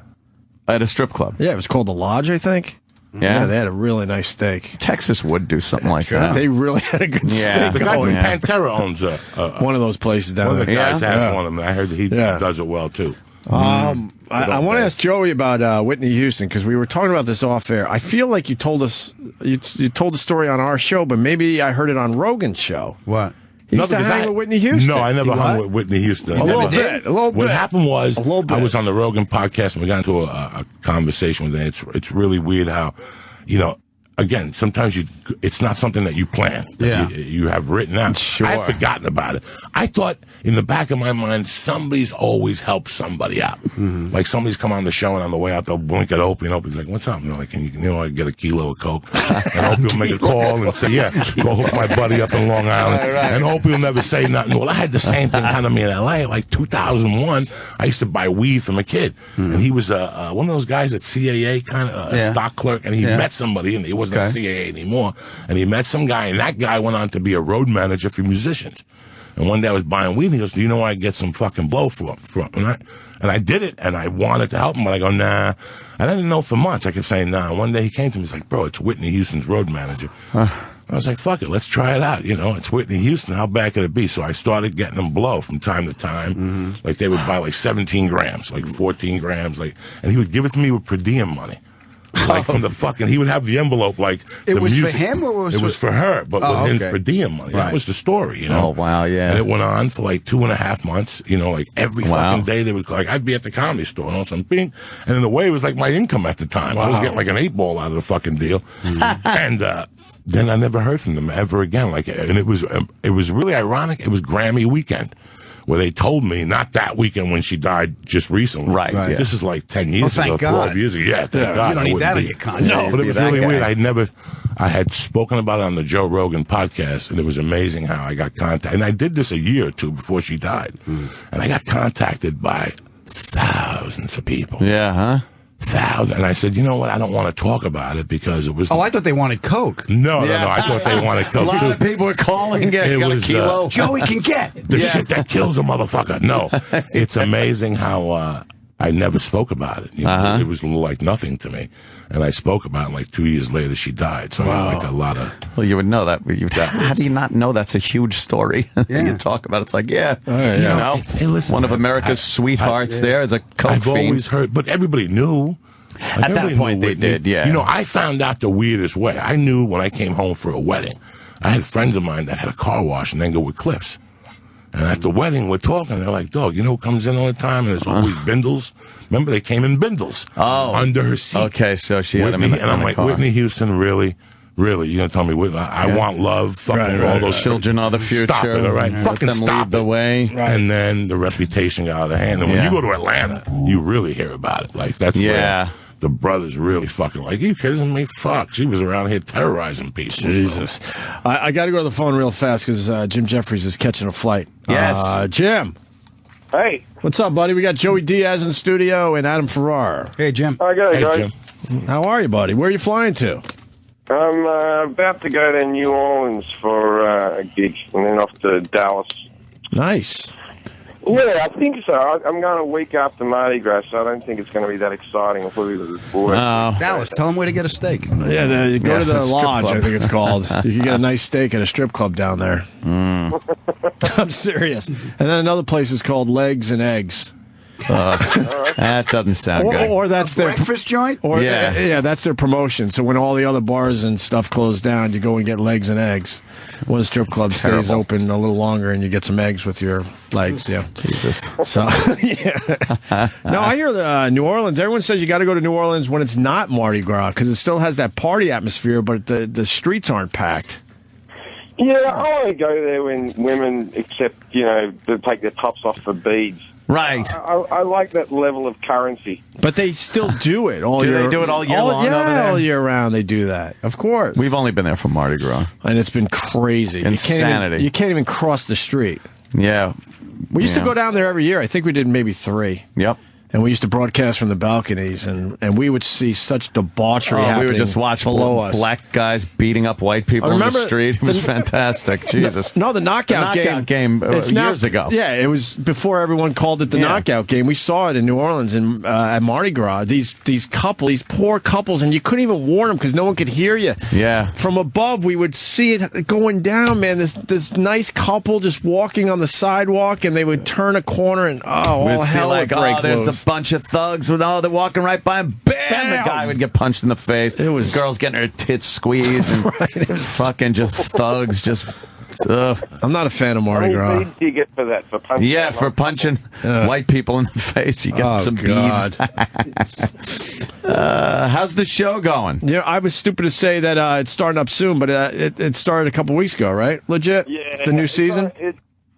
At a strip club? Yeah, it was called The Lodge, I think. Yeah? They had a really nice steak. Texas would do something like that. They really had a good steak. The guy going. from Pantera owns one of those places down one of the there. guys has one of them. I heard that he does it well, too. I want to ask Joey about Whitney Houston, because we were talking about this off air. I feel like you told us you told the story on our show, but maybe I heard it on Rogan's show. What? He used to hang with Whitney Houston. No, I never hung with Whitney Houston. A little bit. What happened was, I was on the Rogan podcast, and we got into a conversation with it. It's really weird how, again, sometimes it's not something that you plan. Yeah. You have written out. Sure. I had forgotten about it. I thought in the back of my mind, somebody's always helped somebody out. Mm-hmm. Like somebody's come on the show, and on the way out, they'll blink at Opie, and Opie's like, what's up? And they're like, can you get a kilo of Coke? And Opie will make a call and say, yeah, go hook my buddy up in Long Island. Right. And Opie will never say nothing. Well, I had the same thing happen to me in L.A. Like 2001, I used to buy weed from a kid. And he was one of those guys at CAA, kind of a stock clerk, and he met somebody, and he wasn't at CAA anymore. And he met some guy, and that guy went on to be a road manager for musicians. And one day I was buying weed, and he goes, do you know where I get some fucking blow from? And I did it, and I wanted to help him, but I go, nah. And I didn't know for months. I kept saying, nah. One day he came to me, he's like, bro, it's Whitney Houston's road manager. I was like, fuck it, let's try it out. It's Whitney Houston. How bad could it be? So I started getting them blow from time to time. Like, they would buy like 17 grams, like 14 grams, and he would give it to me with per diem money. Like from the fucking, he would have the envelope like it the was music. For him or it was for her, but with his per diem money. That was the story, Oh wow, yeah. And it went on for like 2.5 months. Like every fucking day they would like I'd be at the Comedy Store and something, and in a way it was like my income at the time. I was getting like an 8-ball out of the fucking deal, and then I never heard from them ever again. Like, and it was really ironic. It was Grammy weekend, where they told me, not that weekend when she died just recently. Right. Yeah. This is like 10 years ago, 12 years ago. Yeah, thank God. You don't need that in your contract. No, but it was really weird. I had spoken about it on the Joe Rogan podcast, and it was amazing how I got contacted. And I did this a year or two before she died. And I got contacted by thousands of people. Yeah, huh? Thousands. And I said, you know what? I don't want to talk about it because it was... Oh, I thought they wanted Coke. No. I thought they wanted Coke, a lot too. of people were calling. Got a kilo. Joey can get the shit that kills a motherfucker. No. It's amazing how I never spoke about it. You know, it was like nothing to me. And I spoke about it like 2 years later she died. So I had like a lot of... Well, you would know that. How do you not know that's a huge story? You talk about it, it's like, you know, hey, listen, one of America's sweethearts there is a coke I've fiend. always heard, but everybody knew. Like, At that point, they did, yeah. You know, I found out the weirdest way. I knew when I came home for a wedding. I had friends of mine that had a car wash and then go with Clips. And at the wedding, we're talking. They're like, dog, you know who comes in all the time? And there's always bindles. Remember, they came in bindles. Under her seat. Okay, so she had Whitney, him in the and I'm like, car. Whitney Houston, really? Really? You're going to tell me, Whitney, I want love, fucking all those children of the future. Stop it, all right? Fucking Let them stop lead the way. Right. And then the reputation got out of hand. And when you go to Atlanta, you really hear about it. Like, that's where the brothers really fucking like, you kidding me? Fuck. She was around here terrorizing people. Jesus. I got to go to the phone real fast because Jim Jeffries is catching a flight. Yes. Jim. Hey. What's up, buddy? We got Joey Diaz in the studio and Adam Farrar. Hey, Jim. Okay, guys. Jim. How are you, buddy? Where are you flying to? I'm about to go to New Orleans for a gig and then off to Dallas. Nice. Yeah, I think so. I'm going a week after Mardi Gras, so I don't think it's going to be that exciting. I'll probably Dallas, tell them where to get a steak. Yeah, go to the strip lodge, club. I think it's called. You can get a nice steak at a strip club down there. I'm serious. And then another place is called Legs and Eggs. That doesn't sound good. Or that's their breakfast joint? Or Yeah. that's their promotion. So when all the other bars and stuff close down, you go and get legs and eggs. One strip club stays open a little longer, and you get some eggs with your legs. Yeah, Jesus. So yeah. No, I hear New Orleans. Everyone says you got to go to New Orleans when it's not Mardi Gras because it still has that party atmosphere, but the streets aren't packed. Yeah, I want to go there when women accept, they take their tops off for beads. Right. I like that level of currency. But they still do it all Do year. they do it all year long over there? all year round they do that. Of course. We've only been there for Mardi Gras. And it's been crazy. Insanity. You can't even cross the street. Yeah. We used to go down there every year. I think we did maybe 3. Yep. And we used to broadcast from the balconies, and we would see such debauchery happening we would just watch below us. black guys beating up white people in the street. It was fantastic. Jesus. No, the knockout game. It's years ago. Yeah, it was before everyone called it the knockout game. We saw it in New Orleans and at Mardi Gras. These poor couples, and you couldn't even warn them because no one could hear you. Yeah. From above, we would see it going down, man. This nice couple just walking on the sidewalk, and they would turn a corner, and all hell would break there's loose. a bunch of thugs. They're walking right by him. Bam! The guy would get punched in the face. It was girls getting her tits squeezed. And It was fucking just thugs. Just. I'm not a fan of Mardi How Gras. many beads do you get for that? For punching? Yeah, for punching white people in the face, you get some beads. How's the show going? Yeah, I was stupid to say that it's starting up soon, but it started a couple weeks ago, right? Legit? Yeah. The new season?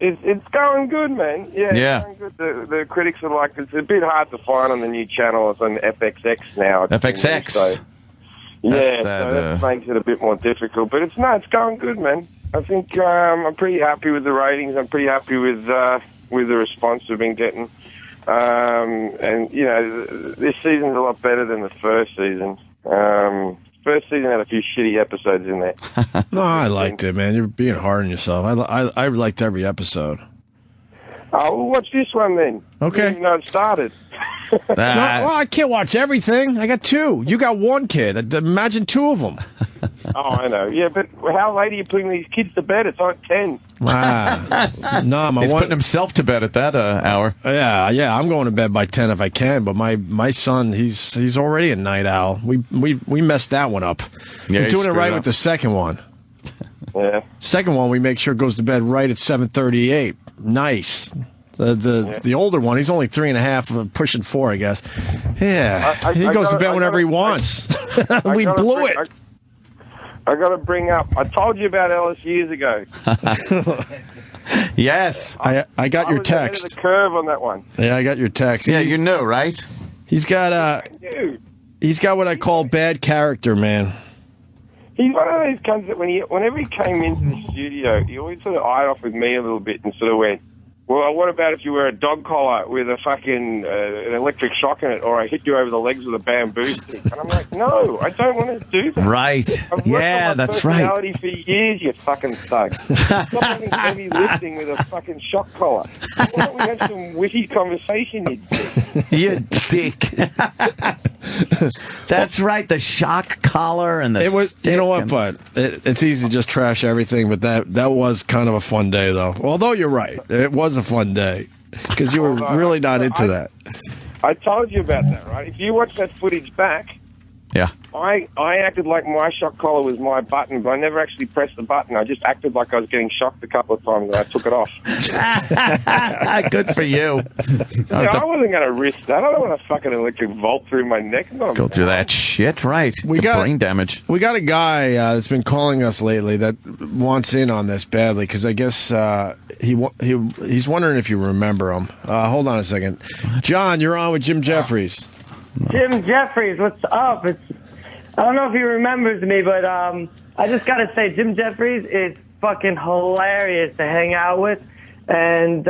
It's going good, man. Yeah. Yeah. It's going good. The critics are like, it's a bit hard to find on the new channel. It's on FXX now. FXX. So, That's that makes it a bit more difficult. But it's going good, man. I think I'm pretty happy with the ratings. I'm pretty happy with the response we've been getting. And, this season's a lot better than the first season. First season had a few shitty episodes in there. No, I liked it, man. You're being hard on yourself. I liked every episode. Oh, well, watch this one then. Okay. You know it started. No, well, I can't watch everything. I got 2. You got 1 kid. Imagine 2 of them. Oh, I know. Yeah, but how late are you putting these kids to bed? It's like 10. Wow. No, He's putting himself to bed at that hour. Yeah. I'm going to bed by 10 if I can. But my son, he's already a night owl. We messed that one up. Yeah, We're doing it right with the second one. Yeah. Second one, we make sure goes to bed right at 7:38. Nice. The older one, he's only 3.5, pushing 4, I guess. Yeah, he goes to bed whenever he wants. We blew it. I got to bring up. I told you about Ellis years ago. Yes, I got your was ahead of text. the curve on that one. Yeah, I got your text. Yeah, you knew, right? He's got Dude, he's got what I call bad character, man. he's one of those cunts that whenever he came into the studio, he always sort of eyed off with me a little bit and sort of went, Well, what about if you wear a dog collar with a fucking an electric shock in it, or I hit you over the legs with a bamboo stick? And I'm like, no, I don't want to do that. Right. I've worked Yeah, on my that's right. personality for years, you fucking thug. Stop having heavy lifting with a fucking shock collar. Why don't we have some witty conversation, you dick? You dick. That's right. The shock collar and the It was, you know what, and- bud? It's easy to just trash everything, but that was kind of a fun day, though. Although you're right, it was a fun day because you were really not into that. I told you about that, right? If you watch that footage back, Yeah. I acted like my shock collar was my button, but I never actually pressed the button. I just acted like I was getting shocked a couple of times, and I took it off. Good for you. I wasn't going to risk that. I don't want a fucking electric volt through my neck. Go through that shit, right? We Get got brain damage. We got a guy that's been calling us lately that wants in on this badly because I guess he's wondering if you remember him. Hold on a second, John. You're on with Jim Jeffries. Jim Jeffries, what's up? I don't know if he remembers me, but I just got to say, Jim Jeffries is fucking hilarious to hang out with. And,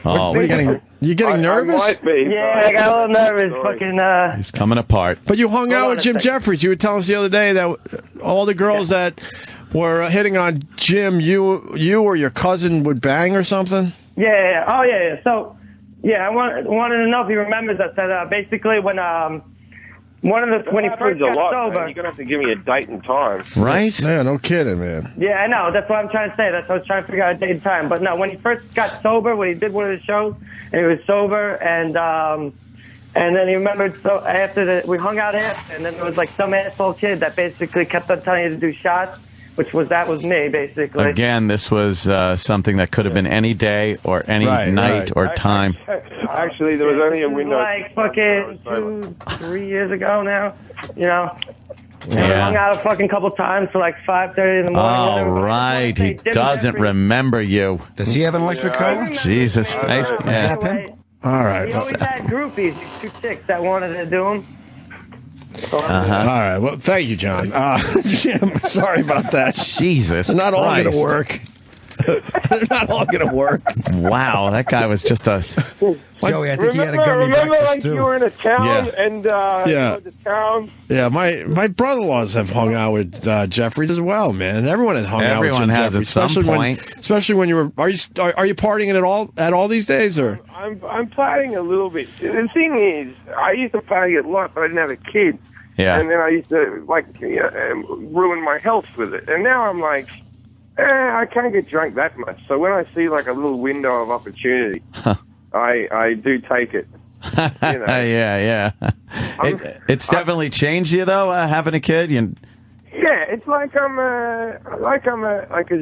Oh, What are you getting? You getting nervous? I might be, yeah, I got a little nervous. Fucking, he's coming apart. But you hung out on with a Jim second. Jeffries. You were telling us the other day that all the girls that were hitting on Jim, you or your cousin would bang or something. yeah. Oh, yeah. So, yeah, I wanted to know if he remembers us. That basically when he first got sober. You're going to have to give me a date and time. Right? Yeah, no kidding, man. Yeah, I know. That's what I'm trying to say. That's what I was trying to figure out a date and time. But no, when he first got sober, when he did one of the shows, and he was sober, and then he remembered. So after we hung out after, and then there was like some asshole kid that basically kept on telling you to do shots, that was me basically. Again, this was something that could have been any day or any night or time. Actually, there was only a window. Like fucking 2-3 years ago now, you know. And we Yeah. hung out a fucking couple times till like 5:30 in the morning. All And then right. He Jim doesn't Jeffries- remember you. Does he have an electric collar? Jesus. Right? Yeah. Zap him? All right. He always had groupies, these two chicks that wanted to do him. All right. Well, thank you, John. Jim, sorry about that. Jesus. They're not all going Christ. to work. They're not all going to work. Wow, that guy was just us. Joey, I think he had a gummy Remember, breakfast like too. you were in a town Yeah. and Yeah. you go to town. Yeah, my brother-in-laws have hung out with Jeffries as well, man. Everyone has hung out with Everyone Jim has Jeffries, at some point. especially when you were. Are you partying at all these days, or? I'm partying a little bit. The thing is, I used to party a lot, but I didn't have a kid. Yeah. And then I used to ruin my health with it. And now I'm like, I can't get drunk that much. So when I see like a little window of opportunity, I do take it. You know. Yeah. It's definitely changed you though, having a kid. Yeah, it's like I'm a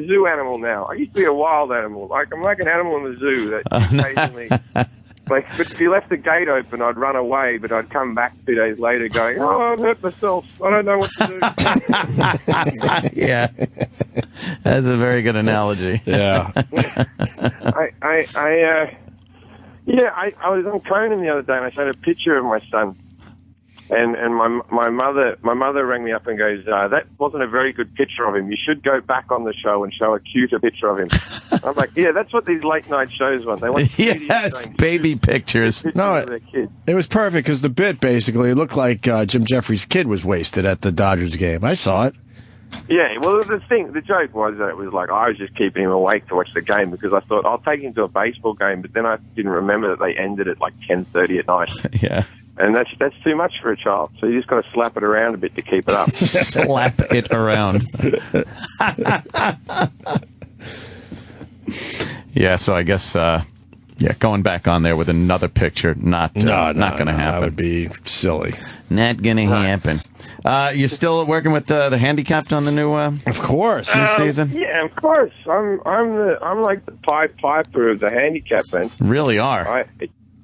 zoo animal now. I used to be a wild animal. I'm like an animal in the zoo that occasionally. Like, if you left the gate open, I'd run away, but I'd come back 2 days later going, I've hurt myself. I don't know what to do. Yeah. That's a very good analogy. Yeah. I was on Conan the other day, and I showed a picture of my son. And my mother rang me up and goes, that wasn't a very good picture of him. You should go back on the show and show a cuter picture of him. I'm like, yeah, that's what these late night shows want. They want Yes, baby pictures. No, of their kids. it was perfect because the bit basically looked like Jim Jeffries' kid was wasted at the Dodgers game. I saw it. Yeah, well, the joke was that it was like I was just keeping him awake to watch the game because I thought I'll take him to a baseball game, but then I didn't remember that they ended at like 10:30 at night. Yeah. And that's too much for a child. So you just got to slap it around a bit to keep it up. Slap it around. Yeah, so I guess going back on there with another picture, not going to happen. That would be silly. Not going to happen. You're still working with the handicapped on the new Of course. new season? Yeah, of course. I'm like the Pied Piper of the handicap man. Really are.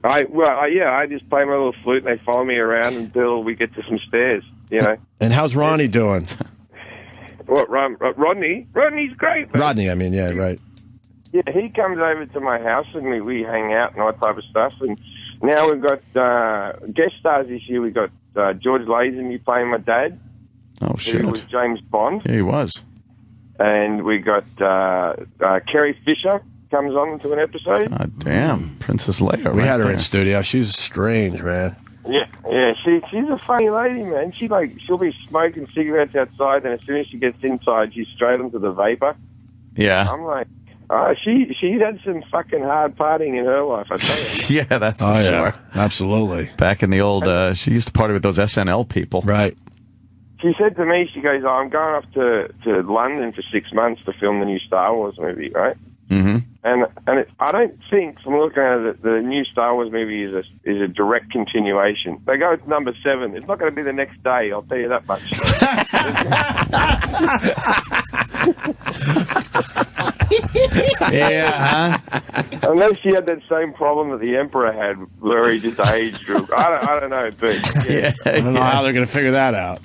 I just play my little flute and they follow me around until we get to some stairs, you know. And how's Ronnie doing? What, Rodney? Rodney's great, man. Rodney, I mean, yeah, right. Yeah, he comes over to my house and we hang out and all that type of stuff. And now we've got guest stars this year. We've got George Lazenby playing my dad, Oh, shit. who was James Bond. Yeah, he was. and we got Carrie Fisher comes on to an episode. Oh, damn, Princess Leia. We had her in studio. She's strange, man. Yeah, she's a funny lady, man. She'll be smoking cigarettes outside, and as soon as she gets inside, she's straight into the vapor. Yeah. I'm like, she's had some fucking hard partying in her life, I tell you. Yeah, that's for yeah, sure. Absolutely. Back in the old, she used to party with those SNL people. Right. She said to me, she goes, I'm going off to London for 6 months to film the new Star Wars movie, right? Mm-hmm. And I don't think, from looking at it, the new Star Wars movie is a direct continuation. They go to number 7. It's not going to be the next day, I'll tell you that much. Yeah, Unless she had that same problem that the Emperor had, where he just aged. I don't know, but yeah. I don't know how they're going to figure that out.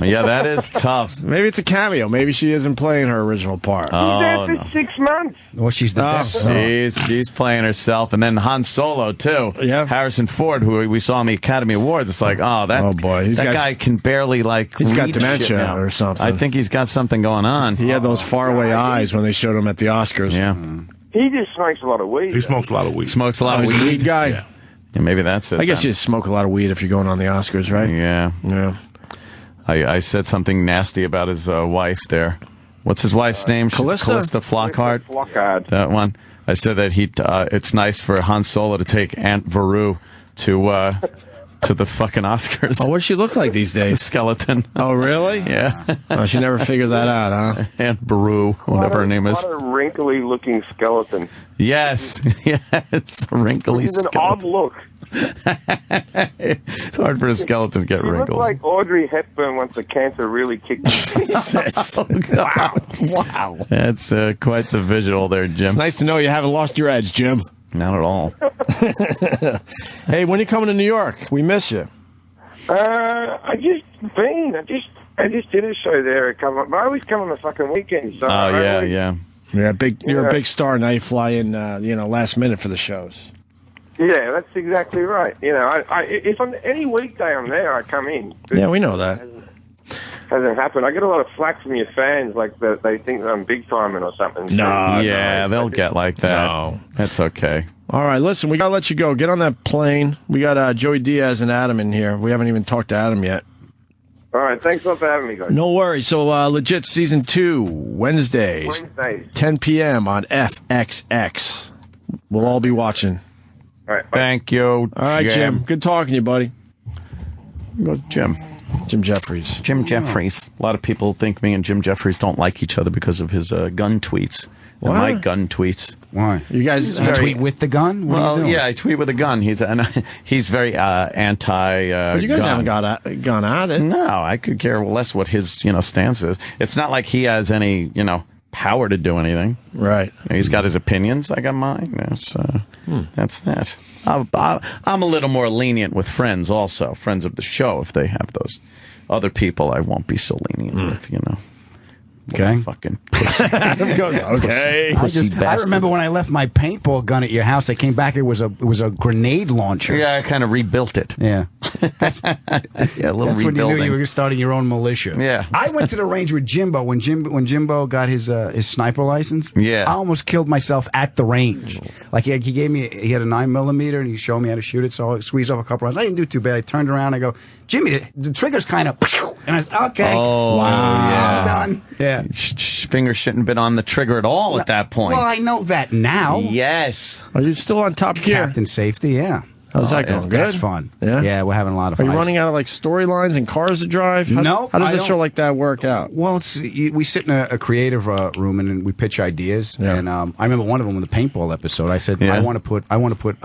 Yeah, that is tough. Maybe it's a cameo. Maybe she isn't playing her original part. Oh, She's there for 6 months. Well, she's the best. She's playing herself, and then Han Solo too. Yeah, Harrison Ford, who we saw on the Academy Awards. It's like, oh boy, that guy can barely he's got read dementia shit now. or something. I think he's got something going on. He had those faraway eyes when they showed him at the Oscars. Yeah, he just smokes a lot of weed. He smokes a lot of weed. Smokes a lot of He's weed. a weed guy. Yeah. Yeah, maybe that's it. I guess then. you smoke a lot of weed if you're going on the Oscars, right? Yeah. Yeah. I said something nasty about his wife there. What's his wife's name? Callista? Callista Flockhart. Flockhart. That one. I said that it's nice for Han Solo to take Aunt Veru to the fucking Oscars. Oh, what does she look like these The days? skeleton. Oh, really? Yeah. Oh, she never figured that out, huh? Aunt Veru, whatever her name is. What a wrinkly-looking skeleton. Yes. Yes. A wrinkly It's an skeleton. odd look. It's hard for a skeleton to get She wrinkles. looks like Audrey Hepburn once the cancer really kicked in. Oh, God. Wow. That's quite the visual there, Jim. It's nice to know you haven't lost your edge, Jim. Not at all. Hey, when are you coming to New York? We miss you. I just did a show there. I always come on the fucking weekend. So Oh, yeah, yeah. Yeah, you're a big star. Now you fly in, last minute for the shows. Yeah, that's exactly right. You know, if on any weekday I'm there, I come in. Yeah, we know that. Hasn't happened. I get a lot of flack from your fans, like they think that I'm big timing or something. Yeah, they'll get like that. No. That's okay. All right, listen, we got to let you go. Get on that plane. We got Joey Diaz and Adam in here. We haven't even talked to Adam yet. All right, thanks a lot for having me, guys. No worries. So, Legit Season 2, Wednesdays, 10 p.m. on FXX. We'll all be watching. All right, Thank you. All right, Jim. Good talking to you, buddy. Go, Jim. Jim Jeffries. Jim Jeffries. A lot of people think me and Jim Jeffries don't like each other because of his gun tweets. And my gun tweets. Why? You guys You tweet with the gun? What are you doing? Yeah, I tweet with a gun. He's very anti. But you guys haven't gone at it. No, I could care less what his stance is. It's not like he has any power to do anything. Right. He's got his opinions. I got mine. That's that. I'm a little more lenient with friends also, friends of the show, if they have those. Other people I won't be so lenient with, Okay. Fucking pussy. Adam goes, okay. I remember when I left my paintball gun at your house. I came back. It was a grenade launcher. Yeah, I kind of rebuilt it. Yeah. Yeah, a little That's when you rebuilding. knew you were starting your own militia. Yeah. I went to the range with Jimbo when Jimbo got his sniper license. Yeah. I almost killed myself at the range. Like he had a 9mm and he showed me how to shoot it. So I squeezed off a couple rounds. I didn't do too bad. I turned around. I go, Jimmy, the trigger's kind of, and I said, okay, Oh, wow, yeah. I'm done. Yeah. Finger shouldn't have been on the trigger at all at that point. Well, I know that now. Yes. Are you still on Top Gear? Captain Safety, yeah. How's that going? Good? That's fun. Yeah? we're having a lot of Are fun. you running out of storylines and cars to drive? No, How does I a show don't. like that work out? Well, we sit in a creative room and we pitch ideas. Yeah. And I remember one of them in the paintball episode. I said, Yeah. I want to put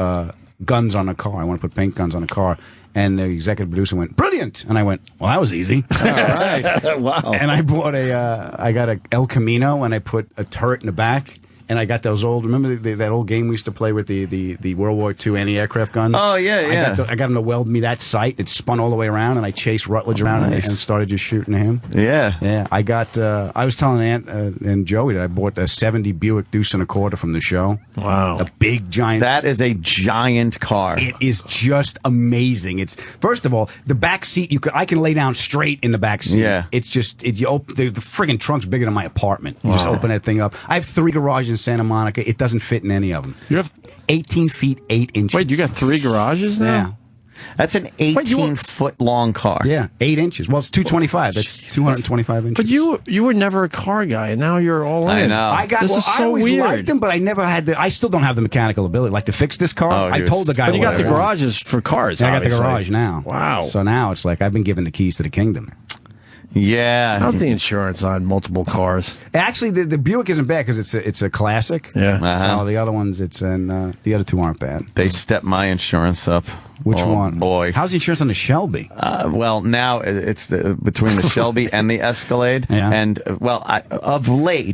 guns on a car. I want to put paint guns on a car. And the executive producer went, brilliant. And I went, well, that was easy. All right. Wow. And I bought I got a El Camino and I put a turret in the back. and I got those old. Remember that old game we used to play with the World War II anti-aircraft guns? Oh yeah. I got him to weld me that sight. It spun all the way around, and I chased Rutledge around and started just shooting him. Yeah. I got. I was telling Aunt and Joey that I bought a '70 Buick Deuce and a Quarter from the show. Wow, a big giant. That is a giant car. It is just amazing. It's first of all the back seat. I can lay down straight in the back seat. Yeah. It's just you open the friggin' trunk's bigger than my apartment. You just open that thing up. I have 3 garages in Santa Monica. It doesn't fit in any of them. You have 18 feet 8 inches. Wait, you got 3 garages now? Yeah. That's an 18-foot long car. Yeah, 8 inches. Well, it's 225. That's 225 inches. But you were never a car guy, and now you're all in. I know. This is so I always weird. liked them, but I never had I still don't have the mechanical ability. Like to fix this car, Oh, I told the guy. But you got the what I want. garages for cars. Yeah, I got the obviously. garage now. Wow. So now it's like I've been given the keys to the kingdom. Yeah. How's the insurance on multiple cars? Actually, the Buick isn't bad because it's a classic. Yeah. Uh-huh. So the other ones, the other 2 aren't bad. They stepped my insurance up. Which Oh, one? Boy. How's the insurance on the Shelby? Well, now it's between the Shelby and the Escalade. Yeah. And,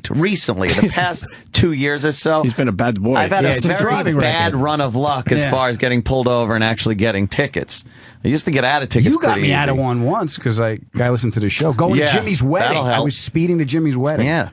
recently, the past 2 years or so, He's been a bad boy. I've had a it's a very driving bad record. run of luck as Yeah. far as getting pulled over and actually getting tickets. I used to get out of tickets. You got pretty me out of easy. one once because guy listened to the show. Going Yeah, to Jimmy's wedding. that'll help. I was speeding to Jimmy's wedding. Yeah.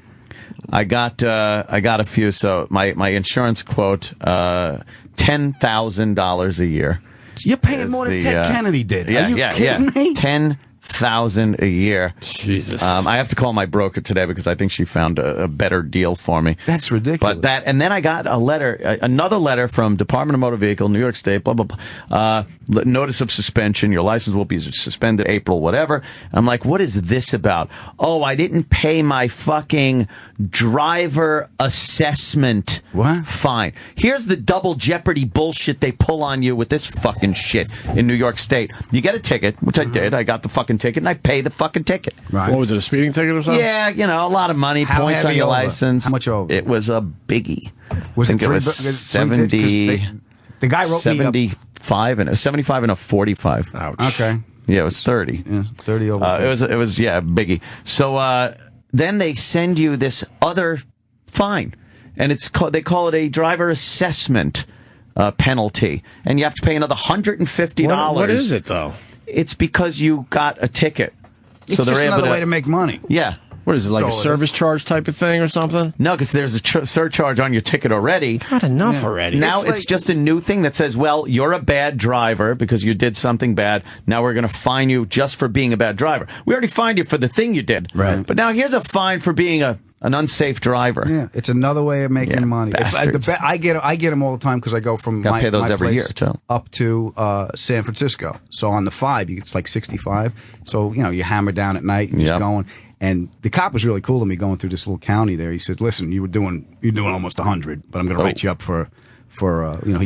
I got a few. So my insurance quote, $10,000 a year. You're paying is more than the, Ted Kennedy did. Yeah, Are you yeah, kidding yeah. me? 10,000 a year. Jesus. I have to call my broker today because I think she found a better deal for me. That's ridiculous. But and then I got another letter from Department of Motor Vehicle, New York State, blah, blah, blah. Notice of suspension. Your license will be suspended April, whatever. I'm like, what is this about? Oh, I didn't pay my fucking driver assessment fine. Here's the double jeopardy bullshit they pull on you with this fucking shit in New York State. You get a ticket, which I did. I got the fucking ticket, and I pay the fucking ticket. Right. What was it, a speeding ticket or something? Yeah, a lot of money, How points on heavy your over? license. How much over? It was a biggie. Was I it think it was 70. The guy wrote me up. 75 and a 75 and a 45. Ouch. Okay. Yeah, it was 30. Yeah, 30 over. It was biggie. So then they send you this other fine, and they call it a driver assessment penalty, and you have to pay another $150. What is it though? It's because you got a ticket. It's so they're just able another to, way to make money. Yeah. What is it, like a So it service charge type of thing or something? No, because there's a surcharge on your ticket already. Not enough already. Now it's just a new thing that says, well, you're a bad driver because you did something bad. Now we're going to fine you just for being a bad driver. We already fined you for the thing you did. Right. But now here's a fine for being an unsafe driver. Yeah, it's another way of making Yeah, money. bastards. I get them all the time because I go from Gotta my, pay those my every place year, too. up to San Francisco. So on the 5, it's like 65. So you hammer down at night and just Yep. going. And the cop was really cool to me going through this little county there. He said, "Listen, you're doing almost 100, but I'm going to write you up for."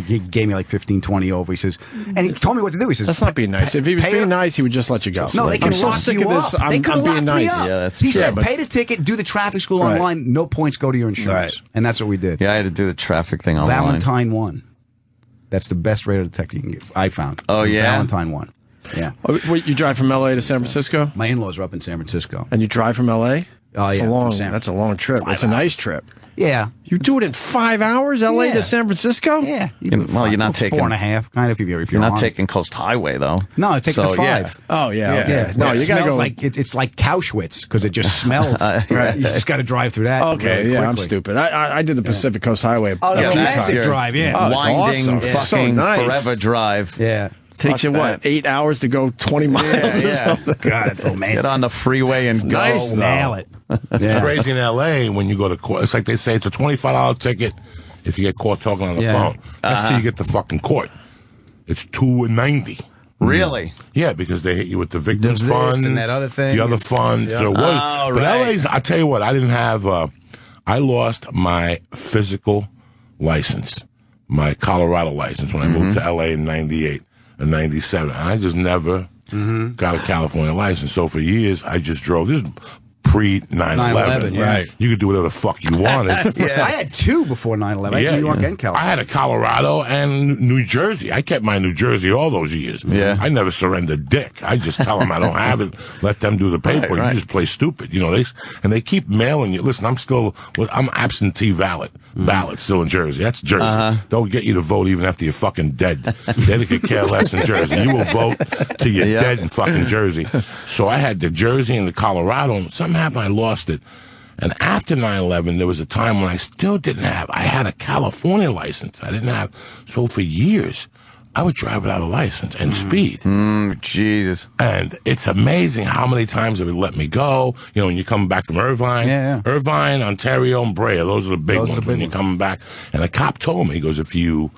He gave me like 15, 20 over. He says, and he told me what to do. He says, That's not being nice. If he was pay being it- nice, he would just let you go. No, they can I'm so lock sick you of this. up. They I'm could lock being me nice. up. Yeah, that's he true. said, but- pay the ticket, do the traffic school Right. online, no points go to your insurance. Right. And that's what we did. Yeah, I had to do the traffic thing online. Valentine 1. That's the best radar detector you can get. I found. Oh, yeah? Valentine 1. Yeah. Oh, wait, you drive from LA to San Francisco? My in-laws are up in San Francisco. And you drive from LA? Oh, That's yeah, a from long, San- that's a long trip. 5 It's a nice trip. Yeah. You do it in 5 hours, LA Yeah. to San Francisco? Yeah. Well, you're not taking 4.5, kind of, if you're You're not on. taking Coast Highway though. No, I take So, the 5. yeah. Oh, yeah. Okay. Yeah. No, It you got to smells go. like it's like Cowschwitz because it just smells. Right. You just got to drive through that. Okay, really yeah, I'm quickly. stupid. I did the Pacific Coast Highway Oh, a the few romantic times. drive, yeah. Oh, it's Winding awesome. It's so fucking nice. forever drive. Yeah. Takes you, Fuck what, that. 8 hours to go 20 miles or Yeah. something? God, romantic. Get on the freeway and go. nice, though. Nail it. It's crazy in L.A. when you go to court. It's like they say it's a $25 ticket if you get caught talking on the Yeah. phone. That's till you get the fucking court. It's $2.90. Really? Yeah, because they hit you with the victims This fund and that other thing. the other fund. So it was, Oh, but right. LA's. I tell you what, I didn't have. I lost my physical license, my Colorado license, when I moved to LA in '98 and '97. I just never got a California license. So for years, I just drove. This is pre 9/11. Yeah. Right. You could do whatever the fuck you wanted. I had two before 9/11. I had New York and I California. had a Colorado and New Jersey. I kept my New Jersey all those years. Yeah. I never surrendered dick. I just tell them I don't have it. Let them do the paperwork. Right. You just play stupid. You know, they keep mailing you. Listen, I'm absentee ballot still in Jersey. That's Jersey. They'll get you to vote even after you're fucking dead. They could care less in Jersey. You will vote till you're dead in fucking Jersey. So I had the Jersey and the Colorado, and something happened. I lost it. And after 9/11, there was a time when I still didn't have. I had a California license. I didn't have. So for years, I would drive without a license and speed. Jesus. And it's amazing how many times it would let me go. You know, when you're coming back from Irvine, Irvine, Ontario, and Brea, those are the big ones when you're coming back. And the cop told me, he goes, if you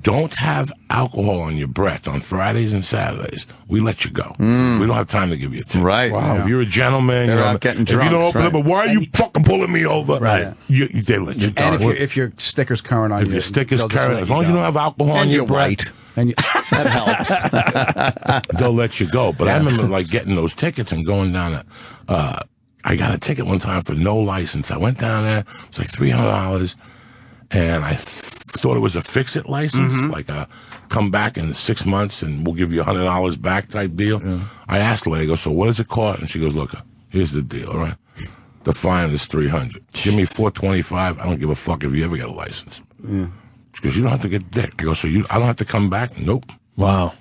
don't have alcohol on your breath on Fridays and Saturdays, we let you go. We don't have time to give you a tip. Right. Wow. If you're a gentleman, They're you know, out getting if you drunks, don't open right. up, but why are you fucking pulling me over? Right. They let you go. And if your sticker's current on If you, your sticker's they'll just current, let as long as you go. don't have alcohol on And your you're breath, white. And you, That helps. they'll let you go. But I remember like getting those tickets and going down to, I got a ticket one time for no license. I went down there, it's like $300, and I thought it was a fix-it license, like a come back in 6 months and we'll give you $100 back type deal. I asked the lady, I go, so what does it cost? And she goes, look, here's the deal, all right? The fine is $300. Give me $425. I don't give a fuck if you ever get a license. Because you don't have to get dick. I go, so I don't have to come back? Nope. Wow.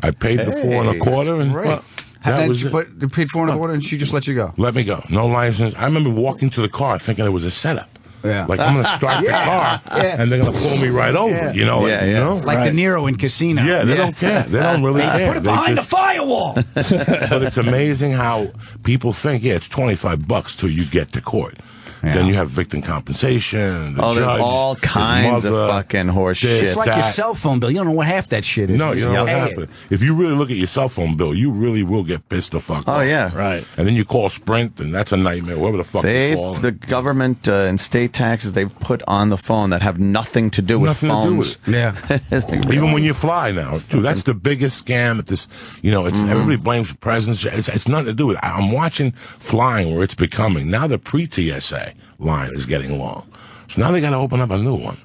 I paid the $425, and Right. that was it. But you paid $425 and she just let you go. Let me go. No license. I remember walking to the car thinking it was a setup. Yeah. Like, I'm going to start the car, and they're going to pull me right over, you know? Yeah, you yeah. know? Like De Niro in Casino. Yeah, they don't care. They don't really care. Put it They behind just- the firewall. But it's amazing how people think, it's $25 till you get to court. Then you have victim compensation. The Oh, there's judge, all his kinds of mother, fucking horse this, shit. It's like your that. cell phone bill. You don't know what half that shit is. No, you just know what pay it. happened. If you really look at your cell phone bill, you really will get pissed the fuck off. Oh, yeah. Right. And then you call Sprint, and that's a nightmare. Whatever the fuck you call. The government and state taxes they've put on the phone that have nothing to do with Nothing to do phones. with Yeah. Even when you fly now, too. That's the biggest scam at this. You know, it's everybody blames the presidents. It's nothing to do with it. I'm watching flying where it's becoming. Now the pre-TSA line is getting long. So now they got to open up a new one.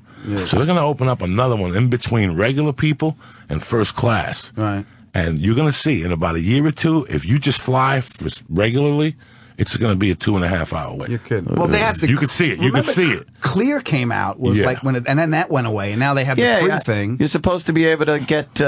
So they're going to open up another one in between regular people and first class. Right. And you're going to see in about a year or two, if you just fly regularly, it's going to be a 2.5 hour wait. You're kidding. Well, they have to. You could see it. You could remember see it. Clear came out was Yeah. like when, and then that went away, and now they have the pre thing. You're supposed to be able to get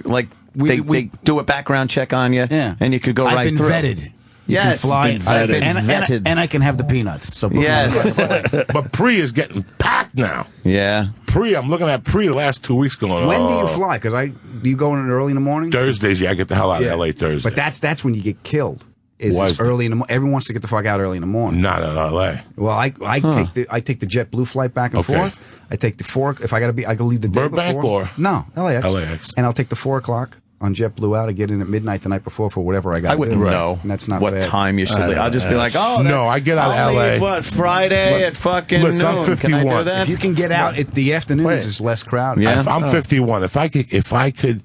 like We- they do a background check on you, Yeah. and you could go I've right been through. vetted. Yes, You can fly, been vetted. and, Vetted. and I can have the peanuts. So put me on Yes. the- But pre is getting packed now. Yeah. Pre, I'm looking at pre the last 2 weeks going on. When do you fly? Because do you go in early in the morning? Thursdays, I get the hell out of LA Thursday. But that's when you get killed. Is Why it's is that? early in the morning. Everyone wants to get the fuck out early in the morning. Not in LA. Well, I take the JetBlue flight back and Okay. forth. I take the 4. If I can leave the day Burbank before. or? No, LAX. LAX. And I'll take the 4 o'clock on JetBlue out. I get in at midnight the night before for whatever I got. I wouldn't know And that's not what bad. time you should leave. I'll just be like, No, I get out of I'll LA. leave, what, Friday at fucking Listen, I'm noon. Can I 51. do that? If you can get out at the afternoons, Wait. it's less crowded. Yeah. I'm 51. If I could,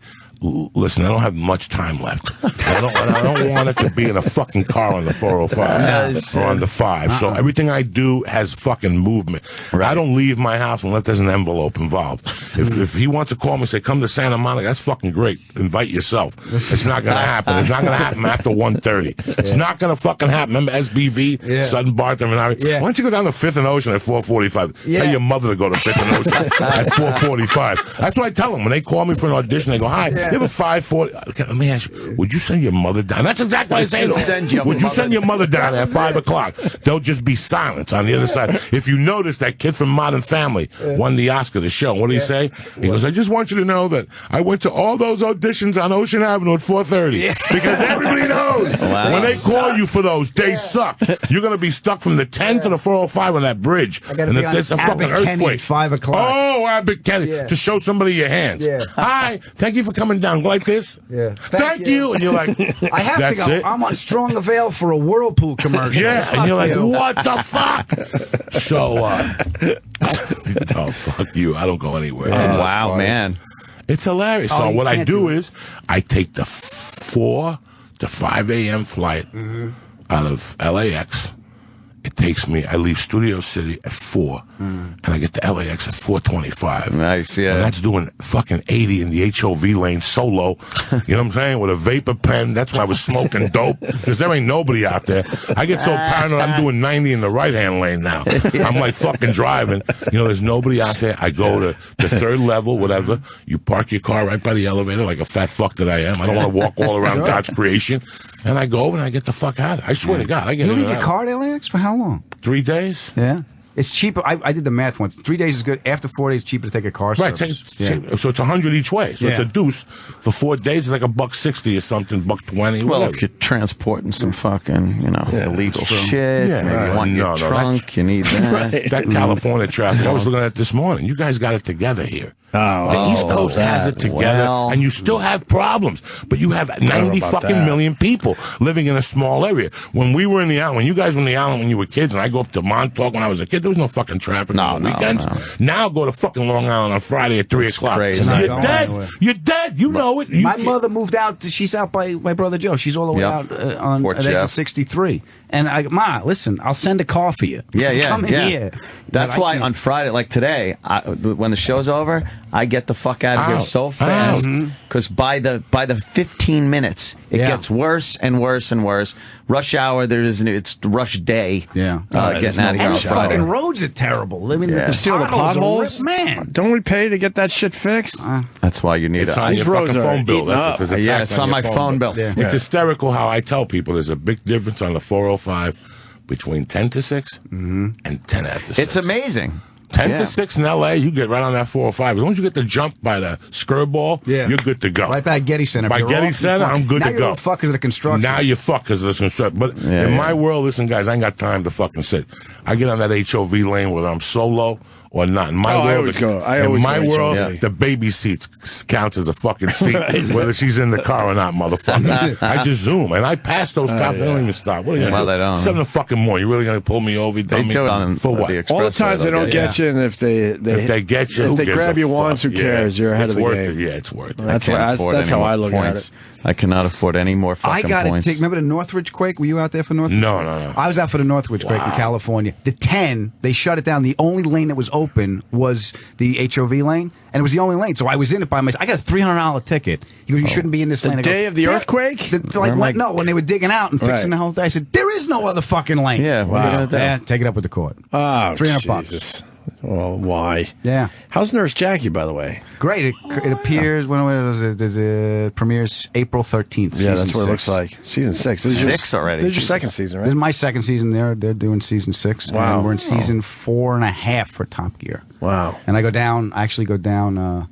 listen, I don't have much time left. I don't want it to be in a fucking car on the 405 or on the 5. So everything I do has fucking movement. I don't leave my house unless there's an envelope involved. If he wants to call me and say, come to Santa Monica, that's fucking great. Invite yourself. It's not going to happen. It's not going to happen after 1:30. It's not going to fucking happen. Remember SBV, Yeah. Sutton Bartham, and I. Yeah. Why don't you go down to 5th and Ocean at 4:45? Yeah. Tell your mother to go to 5th and Ocean at 4:45. That's what I tell them when they call me for an audition. They go, "Hi, you have a 5:40." Okay, let me ask you, would you send your mother down? That's exactly what I say to them. Send your Would you mother send your mother down at 5 o'clock? There'll just be silence on the other side. If you notice, that kid from Modern Family won the Oscar, the show. What did he say? He goes, I just want you to know that I went to all those auditions on Ocean Avenue at 4:30 because everybody knows Wow. when they call you for those, they suck. You're going to be stuck from the 10 to the 405 on that bridge. I gotta And be if on there's a fucking Abbott Kenny earthquake. at 5 o'clock. Oh, Abbott Kenny. Yeah. To show somebody your hands. Yeah. Hi, thank you for coming down. Go like this. Yeah. Thank you. And you're like, I have that's to go. it. I'm on Strong Avail for a Whirlpool commercial. Yeah, Fuck and you're like, you. what the fuck? So, oh, fuck you. I don't go anywhere. Wow, man. It's hilarious. Oh, So you what I can't do do it. is I take the 4 to 5 a.m. flight. out of LAX. It takes me, I leave Studio City at 4, and I get to LAX at 4:25. Nice, yeah. And that's doing fucking 80 in the HOV lane solo. You know what I'm saying? With a vapor pen. That's when I was smoking dope, because there ain't nobody out there. I get so paranoid, I'm doing 90 in the right-hand lane now. I'm like fucking driving. You know, there's nobody out there. I go to the third level, whatever. You park your car right by the elevator like a fat fuck that I am. I don't want to walk all around God's creation. And I go and I get the fuck out of it. I swear to God, I get You in leave and your out. car at LAX for how long? 3 days? Yeah. It's cheaper. I did the math once. 3 days is good. After 4 days, it's cheaper to take a car Right, service. so it's 100 each way. So it's Yeah. a deuce. For 4 days, it's like $1.60 or something, $1.20. Well, whatever. if you're transporting some fucking, illegal shit, Yeah, maybe you want your no, trunk, you need that. That California traffic, I was looking at it this morning. You guys got it together here. The East Coast has it together, well. and you still have problems. But you have 90 about fucking that. million people living in a small area. When we were in the island, when you guys were in the island when you were kids, and I go up to Montauk when I was a kid, there was no fucking traffic on the weekends. Now go to fucking Long Island on Friday at 3 o'clock. crazy. You're Not dead. going You're dead. You know it. My mother moved out. She's out by my brother Joe. She's all the way Yep. out on Fort at Jeff. exit 63. And Ma, listen, I'll send a car for you. Come here. That's But I why can't- on Friday, like today, when the show's over, I get the fuck out of here Out. so fast because by the 15 minutes, it Yeah. gets worse and worse and worse. Rush hour, it's rush day. Yeah. Getting out of here And on the fucking Friday. roads are terrible. I mean, Yeah. the See all the potholes? Man. Don't we pay to get that shit fixed? That's why you need It's it. on These your roads fucking are phone bill. eating That's up. it. There's a Yeah, tax it's on my your phone bill. Yeah. It's hysterical how I tell people there's a big difference on the 405 between 10 to 6 and 10 after 6. It's amazing. 10 Yeah. to 6 in LA, you get right on that 405. As long as you get the jump by the skirball, you're good to go. Right by Getty Center. If By you're Getty off, Center, you're I'm good now to you're go. all fuckers of the construction. Now you fuck because of this construction. But in my world, listen, guys, I ain't got time to fucking sit. I get on that HOV lane whether I'm solo or not. In my Oh, I world, always go- I in always my go world, HOV. the baby seat counts as a fucking seat, whether she's in the car or not, motherfucker. I just zoom and I pass those cops. They don't even stop. What are you Well, gonna they do? don't. 7 fucking more. You really gonna pull me over? You They dummy? do it on For what? the All the expressway, times they they'll don't get get you, and if they If they get you, if who they gives grab a you fuck? once, who cares? You're ahead it's of the worth game. It. Yeah, it's worth it. That's Can't why. afford That's any how more I look at points. it. I cannot afford any more I fucking got to points. take. Remember the Northridge quake? Were you out there for Northridge? No. I was out for the Northridge quake in California. The 10, they shut it down. The only lane that was open was the HOV lane, and it was the only lane. So I was in it by myself. I got a $300 ticket. He goes, "You shouldn't be in this The lane." I go, day of the "Yeah." earthquake? When they were digging out and fixing Right. the whole thing, I said, "There is no other fucking lane." Yeah, what are you gonna do? Yeah, take it up with the court. Oh, $300. Jesus. Well, why? Yeah. How's Nurse Jackie, by the way? Great. It appears when it premieres April 13th. Yeah, that's season what it 6. looks like. Season 6. This is your- 6 already. This is your second season, This is right? my second season. They're doing season 6. Wow. And we're in season 4.5 for Top Gear. Wow. And I actually go down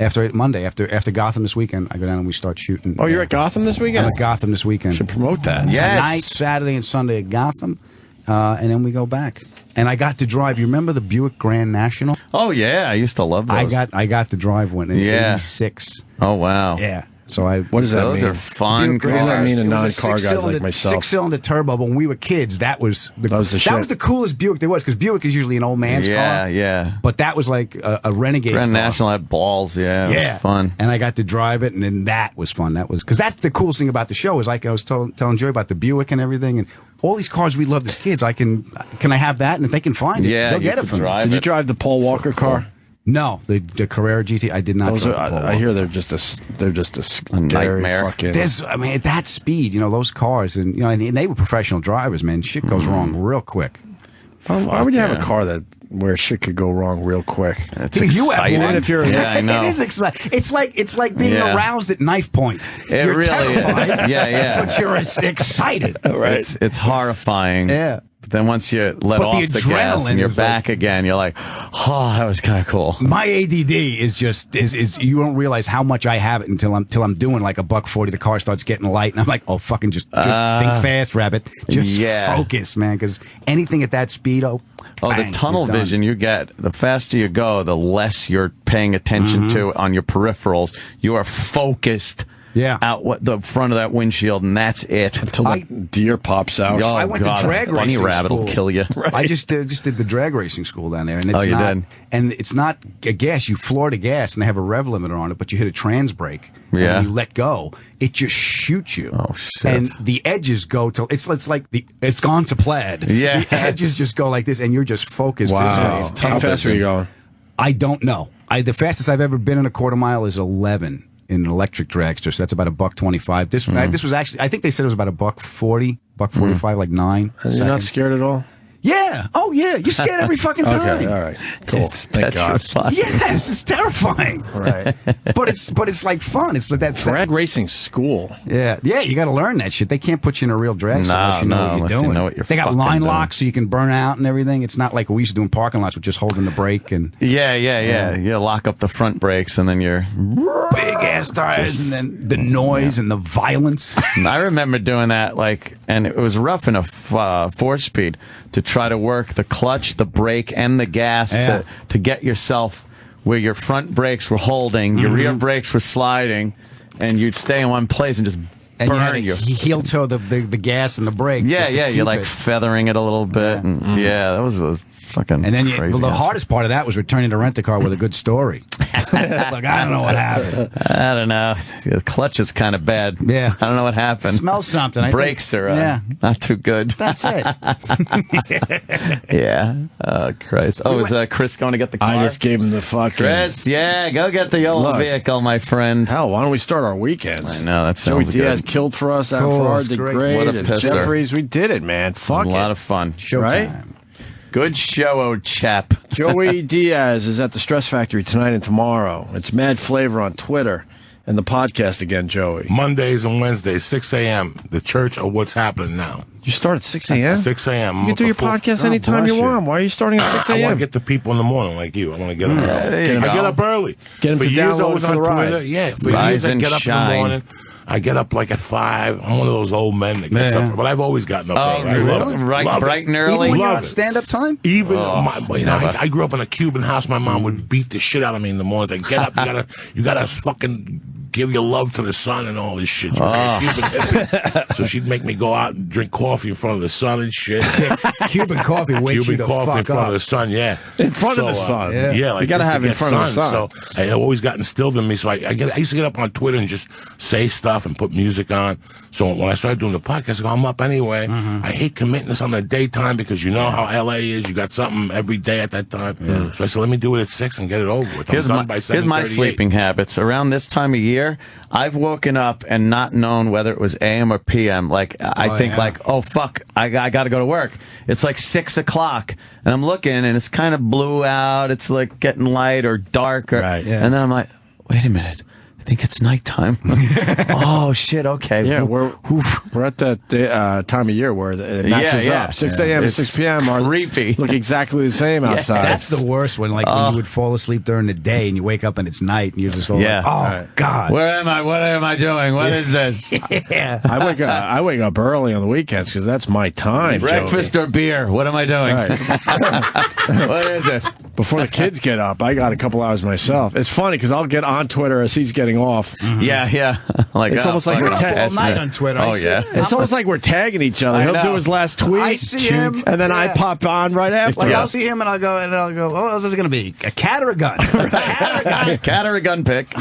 after Monday, after Gotham this weekend. I go down and we start shooting. Oh, you're at Gotham this I'm weekend? at Gotham this weekend. Should promote that. Yeah. Yes. Tonight, Saturday, and Sunday at Gotham, and then we go back. And I got to drive. You remember the Buick Grand National? Oh yeah, I used to love those. I got to drive one in Yeah. '86. Oh wow. Yeah. So I. What does that Those mean? are fun Buick Grand What does that cars. mean to It was a non-car guys like six-cylinder- myself? Six-cylinder turbo. But when we were kids, that was the shit. That was the coolest Buick there was, because Buick is usually an old man's car. Yeah. But that was like a renegade. Grand car. National had balls. Yeah, it was fun. And I got to drive it, and then that was fun. That was because that's the coolest thing about the show is like I was telling Joey about the Buick and everything, and all these cars we loved as kids. Can I have that? And if they can find it, Yeah, they'll you get it can from me. drive Did you it. drive the Paul Walker car? No, the Carrera GT. I did not. Those drive are, the Polo. I hear they're just a scary nightmare. fucking. At that speed, those cars, and and they were professional drivers, man. Shit goes wrong real quick. Why would you have yeah. a car where shit could go wrong real quick? It's Because you have exciting. one. if you're- yeah, I know. It is exciting. It's like being Yeah. aroused at knife point. It You're really terrified, is. Yeah. but you're excited. Right. It's horrifying. Yeah. But then once you let But off the the gas adrenaline and you're is like- back again, you're like, oh, that was kind of cool. My ADD is you don't realize how much I have it until I'm doing like $140. The car starts getting light, and I'm like, oh, fucking just think fast, rabbit. Just yeah. focus, man, because anything at that speed, Oh, bang, the tunnel you're done. vision you get, the faster you go, the less you're paying attention to on your peripherals. You are focused out the front of that windshield, and that's it. Until that deer pops out. Oh, I went to drag bunny racing rabbit school. will kill you. Right. I just did the drag racing school down there, and it's you not. did? And it's not a gas. You floor the gas, and they have a rev limiter on it, but you hit a trans brake. And Yeah. when you let go, it just shoots you. Oh shit! And the edges go to it's like it's gone to plaid. Yeah. The edges just go like this, and you're just focused. Wow. This way. How fast were you going? I don't know. The fastest I've ever been in a quarter mile is 11 in an electric dragster. So that's about $1.25. This was actually, I think they said it was about $1.40, $1.45, like 9. You're not scared at all? Yeah. Oh, yeah. You're scared every fucking time. Okay, all right. Cool. It's Thank God. petrifying. Yes, it's terrifying. Right. But it's like fun. It's like that Drag racing school. Yeah, you got to learn that shit. They can't put you in a real drag No, unless you know what unless you're you doing. know what you're they got fucking line doing. locks so you can burn out and everything. It's not like we used to do in parking lots with just holding the brake and Yeah. You lock up the front brakes, and then you're. big ass tires and then the noise and the violence. I remember doing that, and it was rough in a 4-speed to try to work the clutch, the brake, and the gas Yeah. to get yourself where your front brakes were holding, your rear brakes were sliding, and you'd stay in one place and just And burn you your. had to heel toe the gas and the brake. Yeah, just to you're keep like it. feathering it a little bit. And that was a fucking And then crazy. the hardest part of that was returning to rent a car with a good story. Look, I don't know what happened. I don't know. The clutch is kind of bad. Yeah. I don't know what happened. Smells something. I Brakes think, are not too good. That's it. Yeah. Oh, Christ. Oh, is Chris going to get the car? I just gave him the fucking... Chris, yeah, go get the old Look. vehicle, my friend. Hell, why don't we start our weekends? I know, that Joey sounds Diaz good. killed for us. That Cool, Farrar it's did great. great. What a and pisser. Jeffries, we did it, man. Fuck A it. lot of fun. Showtime. Right? Good show, old chap. Joey Diaz is at the Stress Factory tonight and tomorrow. It's Mad Flavor on Twitter. And the podcast again, Joey. Mondays and Wednesdays, 6 a.m. The Church of What's Happening Now. You start at 6 a.m.? 6 a.m. You can do your podcast anytime bless you you. want. Why are you starting at 6 I want a.m.? to get the people in the morning like you. I want to get them early. There you I go. get up early. Get 'em For to years I download was for the on ride. Twitter. Yeah, for Rise years I and get up shine. in the morning. I get up like at 5. I'm one of those old men that gets up. But I've always gotten up early. I love it. Right, Love bright it. and early. Even when you're Love on it. stand-up time? Even never. I grew up in a Cuban house. My mom would beat the shit out of me in the mornings. Like, get up, you gotta fucking give your love to the sun and all this shit. She was like a Cuban hippie. So she'd make me go out and drink coffee in front of the sun and shit. Cuban coffee wakes you Cuban to coffee in fuck front up. of the sun, yeah. In front of the sun. Yeah, like You gotta just to have it in get front of the sun. So I always got instilled in me. So I used to get up on Twitter and just say stuff and put music on. So when I started doing the podcast, I go, I'm up anyway. I hate committing to something at daytime because you know how LA is. You got something every day at that time. So I said, let me do it at 6 and get it over with. Here's I'm done by here's my 7:38. sleeping habits. Around this time of year, I've woken up and not known whether it was AM or PM. Like, I think, oh, fuck, I got to go to work. It's like 6 o'clock, and I'm looking, and it's kind of blue out. It's like getting light or dark. Right, yeah. And then I'm like, wait a minute. I think it's nighttime. Oh, shit, okay. Yeah, we're at that time of year where it matches Yeah, yeah. up. 6 a.m. and It's 6 p.m. creepy. look exactly the same outside. That's the worst when, when you would fall asleep during the day and you wake up and it's night and you're just all Yeah. like, oh, God. Where am I? What am I doing? What is this? Yeah. I wake up early on the weekends because that's my time. Breakfast or beer? What am I doing? Right. What is it? Before the kids get up, I got a couple hours myself. It's funny because I'll get on Twitter as he's getting off. Yeah. Like, It's almost like we're fuck it, ta- I'll all night on Twitter. Oh, I see yeah. it. It's almost like we're tagging each other. I He'll know. do his last tweet. I see him. And then I Yeah. pop on right after. Like, Yeah. I'll see him and I'll go, oh, what's this going to be? A cat or a gun? Cat or a gun pick?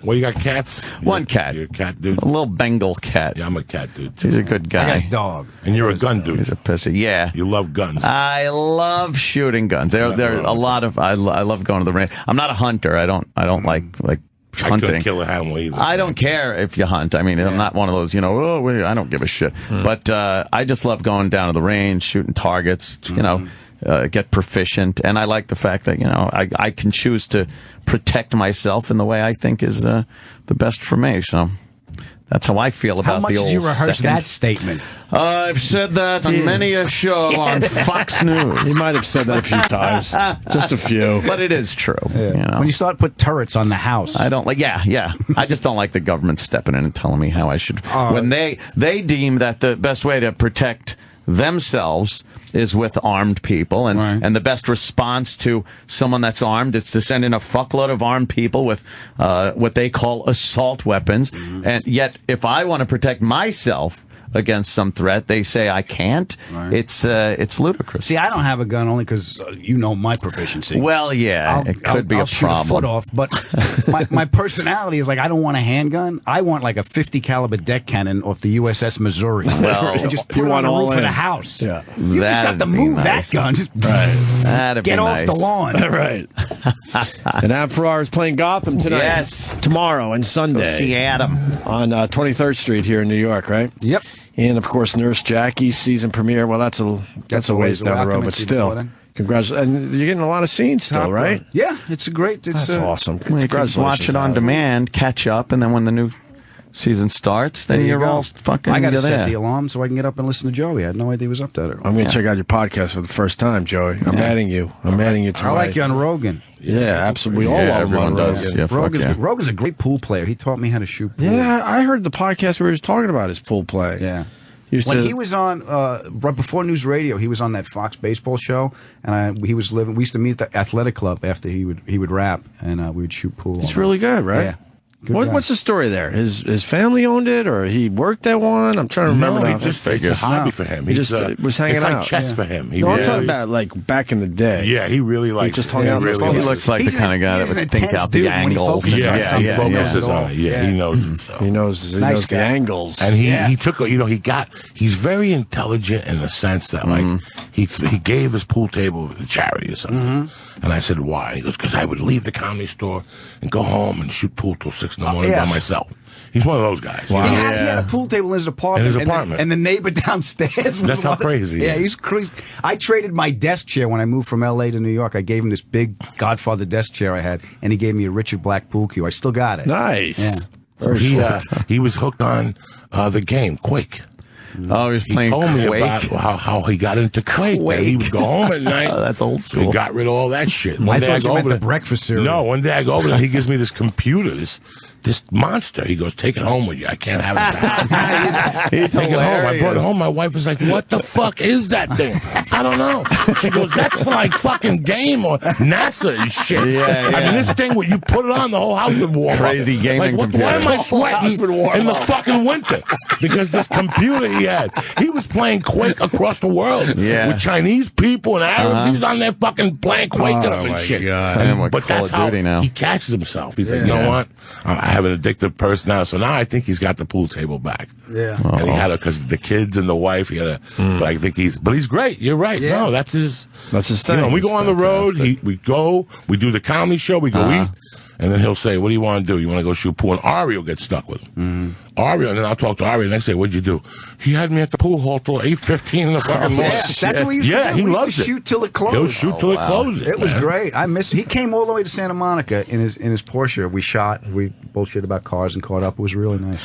Well, you got cats? One cat. You're a cat dude? A little Bengal cat. Yeah, I'm a cat dude, too. He's a good I guy. got a dog. And you're a gun dude. He's a pussy. Yeah. You love guns. I love shooting guns. There are a lot of. I love going to the range. I'm not a hunter. I don't like I hunting. couldn't kill a animal either. I don't care if you hunt. I mean, I'm not one of those, I don't give a shit. But I just love going down to the range, shooting targets, get proficient. And I like the fact that, I can choose to protect myself in the way I think is the best for me. So that's how I feel about How much the old did you rehearse second. that statement? I've said that on many a show on Fox News. He might have said that a few times. Just a few. But it is true. When you start to put turrets on the house. I don't like. Yeah. I just don't like the government stepping in and telling me how I should. When they deem that the best way to protect themselves is with armed people, and the best response to someone that's armed is to send in a fuckload of armed people with what they call assault weapons. And yet, if I want to protect myself against some threat, they say I can't. It's ludicrous. See, I don't have a gun only because you know my proficiency. Well, yeah, it could be a I'll problem. shoot a foot off, but my personality is like I don't want a handgun. I want like a 50 caliber deck cannon off the USS Missouri. Well, and just put it on the roof of the house. Yeah. You just have to move that gun. Just That'd get be off nice. the lawn. Right. And Ab Farrar is playing Gotham tonight. Yes. Tomorrow and Sunday. Go see Adam On 23rd Street here in New York, right? Yep. And, of course, Nurse Jackie's season premiere. Well, that's a ways down the road, but still. Congratulations. And you're getting a lot of scenes still, right? Yeah, it's a great. That's awesome. You can Congratulations. watch it on Ab. demand, catch up, and then when the new season starts, then There you you're go. all fucking I got to you're set there. the alarm so I can get up and listen to Joey. I had no idea he was up that early. I'm going to check out your podcast for the first time, Joey. I'm adding you. I'm adding you to I like you on Rogan. Yeah, absolutely. We all Yeah, love him on everyone does. Rogan. Yeah, fuck yeah. Rogan's a great pool player. He taught me how to shoot pool. Yeah, I heard the podcast where he was talking about his pool play. Yeah. When he was on right before News Radio, he was on that Fox baseball show, and he was living. We used to meet at the athletic club after he would rap, and we would shoot pool. It's really good, right? Yeah. Good guy. What's the story there? His family owned it, or he worked at one? I'm trying to remember. No, now. he just it's a hobby for him. He just was hanging it's like out. chess for him. He No, I'm really, talking about like back in the day. Yeah, he really likes. just hung out on the phone. He looks like the kind of guy that would think out the angles. focuses Yeah, on he something. focuses on it. Yeah, he knows himself. He knows Nice the guy. angles. And he took, he's very intelligent in the sense that, like, he gave his pool table to charity or something. And I said, why? He goes, because I would leave the comedy store and go home and shoot pool till 6 in the morning by myself. He's one of those guys. Wow. He had a pool table in his apartment. And the neighbor downstairs. That's how crazy he Yeah, is. he's crazy. I traded my desk chair when I moved from L.A. to New York. I gave him this big Godfather desk chair I had, and he gave me a Richard Black pool cue. I still got it. Nice. Yeah. He was hooked on the game, Quake. Oh, he was He playing told me Quake. about how he got into Quake. That he would go home at night. Oh, that's old school. He got rid of all that shit. I thought you meant the breakfast cereal. No, one day I go over there, he gives me this computer, this monster. He goes, take it home with you. I can't have it back. He's Take it home. I brought it hilarious. home. My wife was like, what the fuck is that thing? I don't know. She goes, that's for like fucking game or NASA and shit. Yeah, I mean, this thing, when you put it on, the whole house would warm Crazy up. gaming Like, computer. why am I The whole house sweating in the fucking winter? Because this computer he had, he was playing Quake across the world with Chinese people and Arabs. He was on there fucking playing Quake and shit. Playing with But Call that's of how Duty now. he catches himself. He's like, you know what? I have an addictive personality. So now I think he's got the pool table back. Yeah. And he had it because the kids and the wife. He had a. But I think but he's great. You're right. Yeah. No, that's his thing. You know, we go on the road. We do the comedy show. We go eat. And then he'll say, what do you want to do? You want to go shoot pool? And Ari will get stuck with him. Ari, and then I'll talk to Ari the next day. What'd you do? He had me at the pool hall till 8:15 in the fucking morning. Yeah, that's what we used to do. He We used loves to it. shoot till it closed. He'll shoot till it closes. It was man. great. I miss. He came all the way to Santa Monica in his Porsche. We shot. We bullshit about cars and caught up. It was really nice.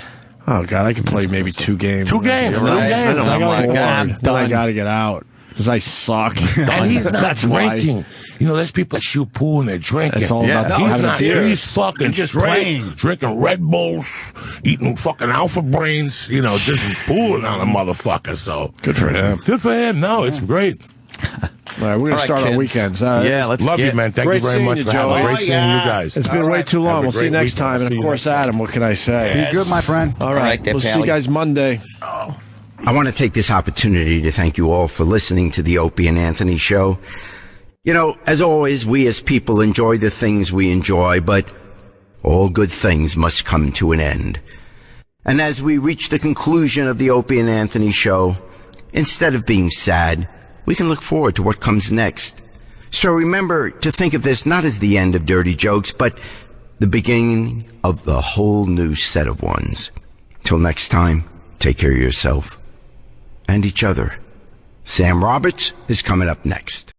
Oh, God, I could play maybe 2 games. 2 games. You're 2 right. games. I know, I'm I'm like, bored. I'm Then I done. got to get out. Because I suck. And he's not That's why. drinking. You know, there's people that shoot pool and they're drinking. It's all Yeah. about He's having not. beer. He's fucking He's just straight, playing. drinking Red Bulls, eating fucking Alpha Brains. You know, just fooling on a motherfucker. So Good for him. good for him. No, it's great. All right, we're going to All right, start our kids. weekends. Yeah, let's Love get you, man. Thank Great you very seeing much you, for having me. Joey. Great seeing you guys. It's been All way right. too long. Have a We'll see you great next weekend. time. And, See of you course, next time. Adam, what can I say? Be good, my friend. All right, there, we'll see you pally. guys Monday. I want to take this opportunity to thank you all for listening to the Opie and Anthony show. You know, as always, we as people enjoy the things we enjoy, but all good things must come to an end. And as we reach the conclusion of the Opie and Anthony show, instead of being sad, we can look forward to what comes next. So remember to think of this not as the end of dirty jokes, but the beginning of the whole new set of ones. Till next time, take care of yourself and each other. Sam Roberts is coming up next.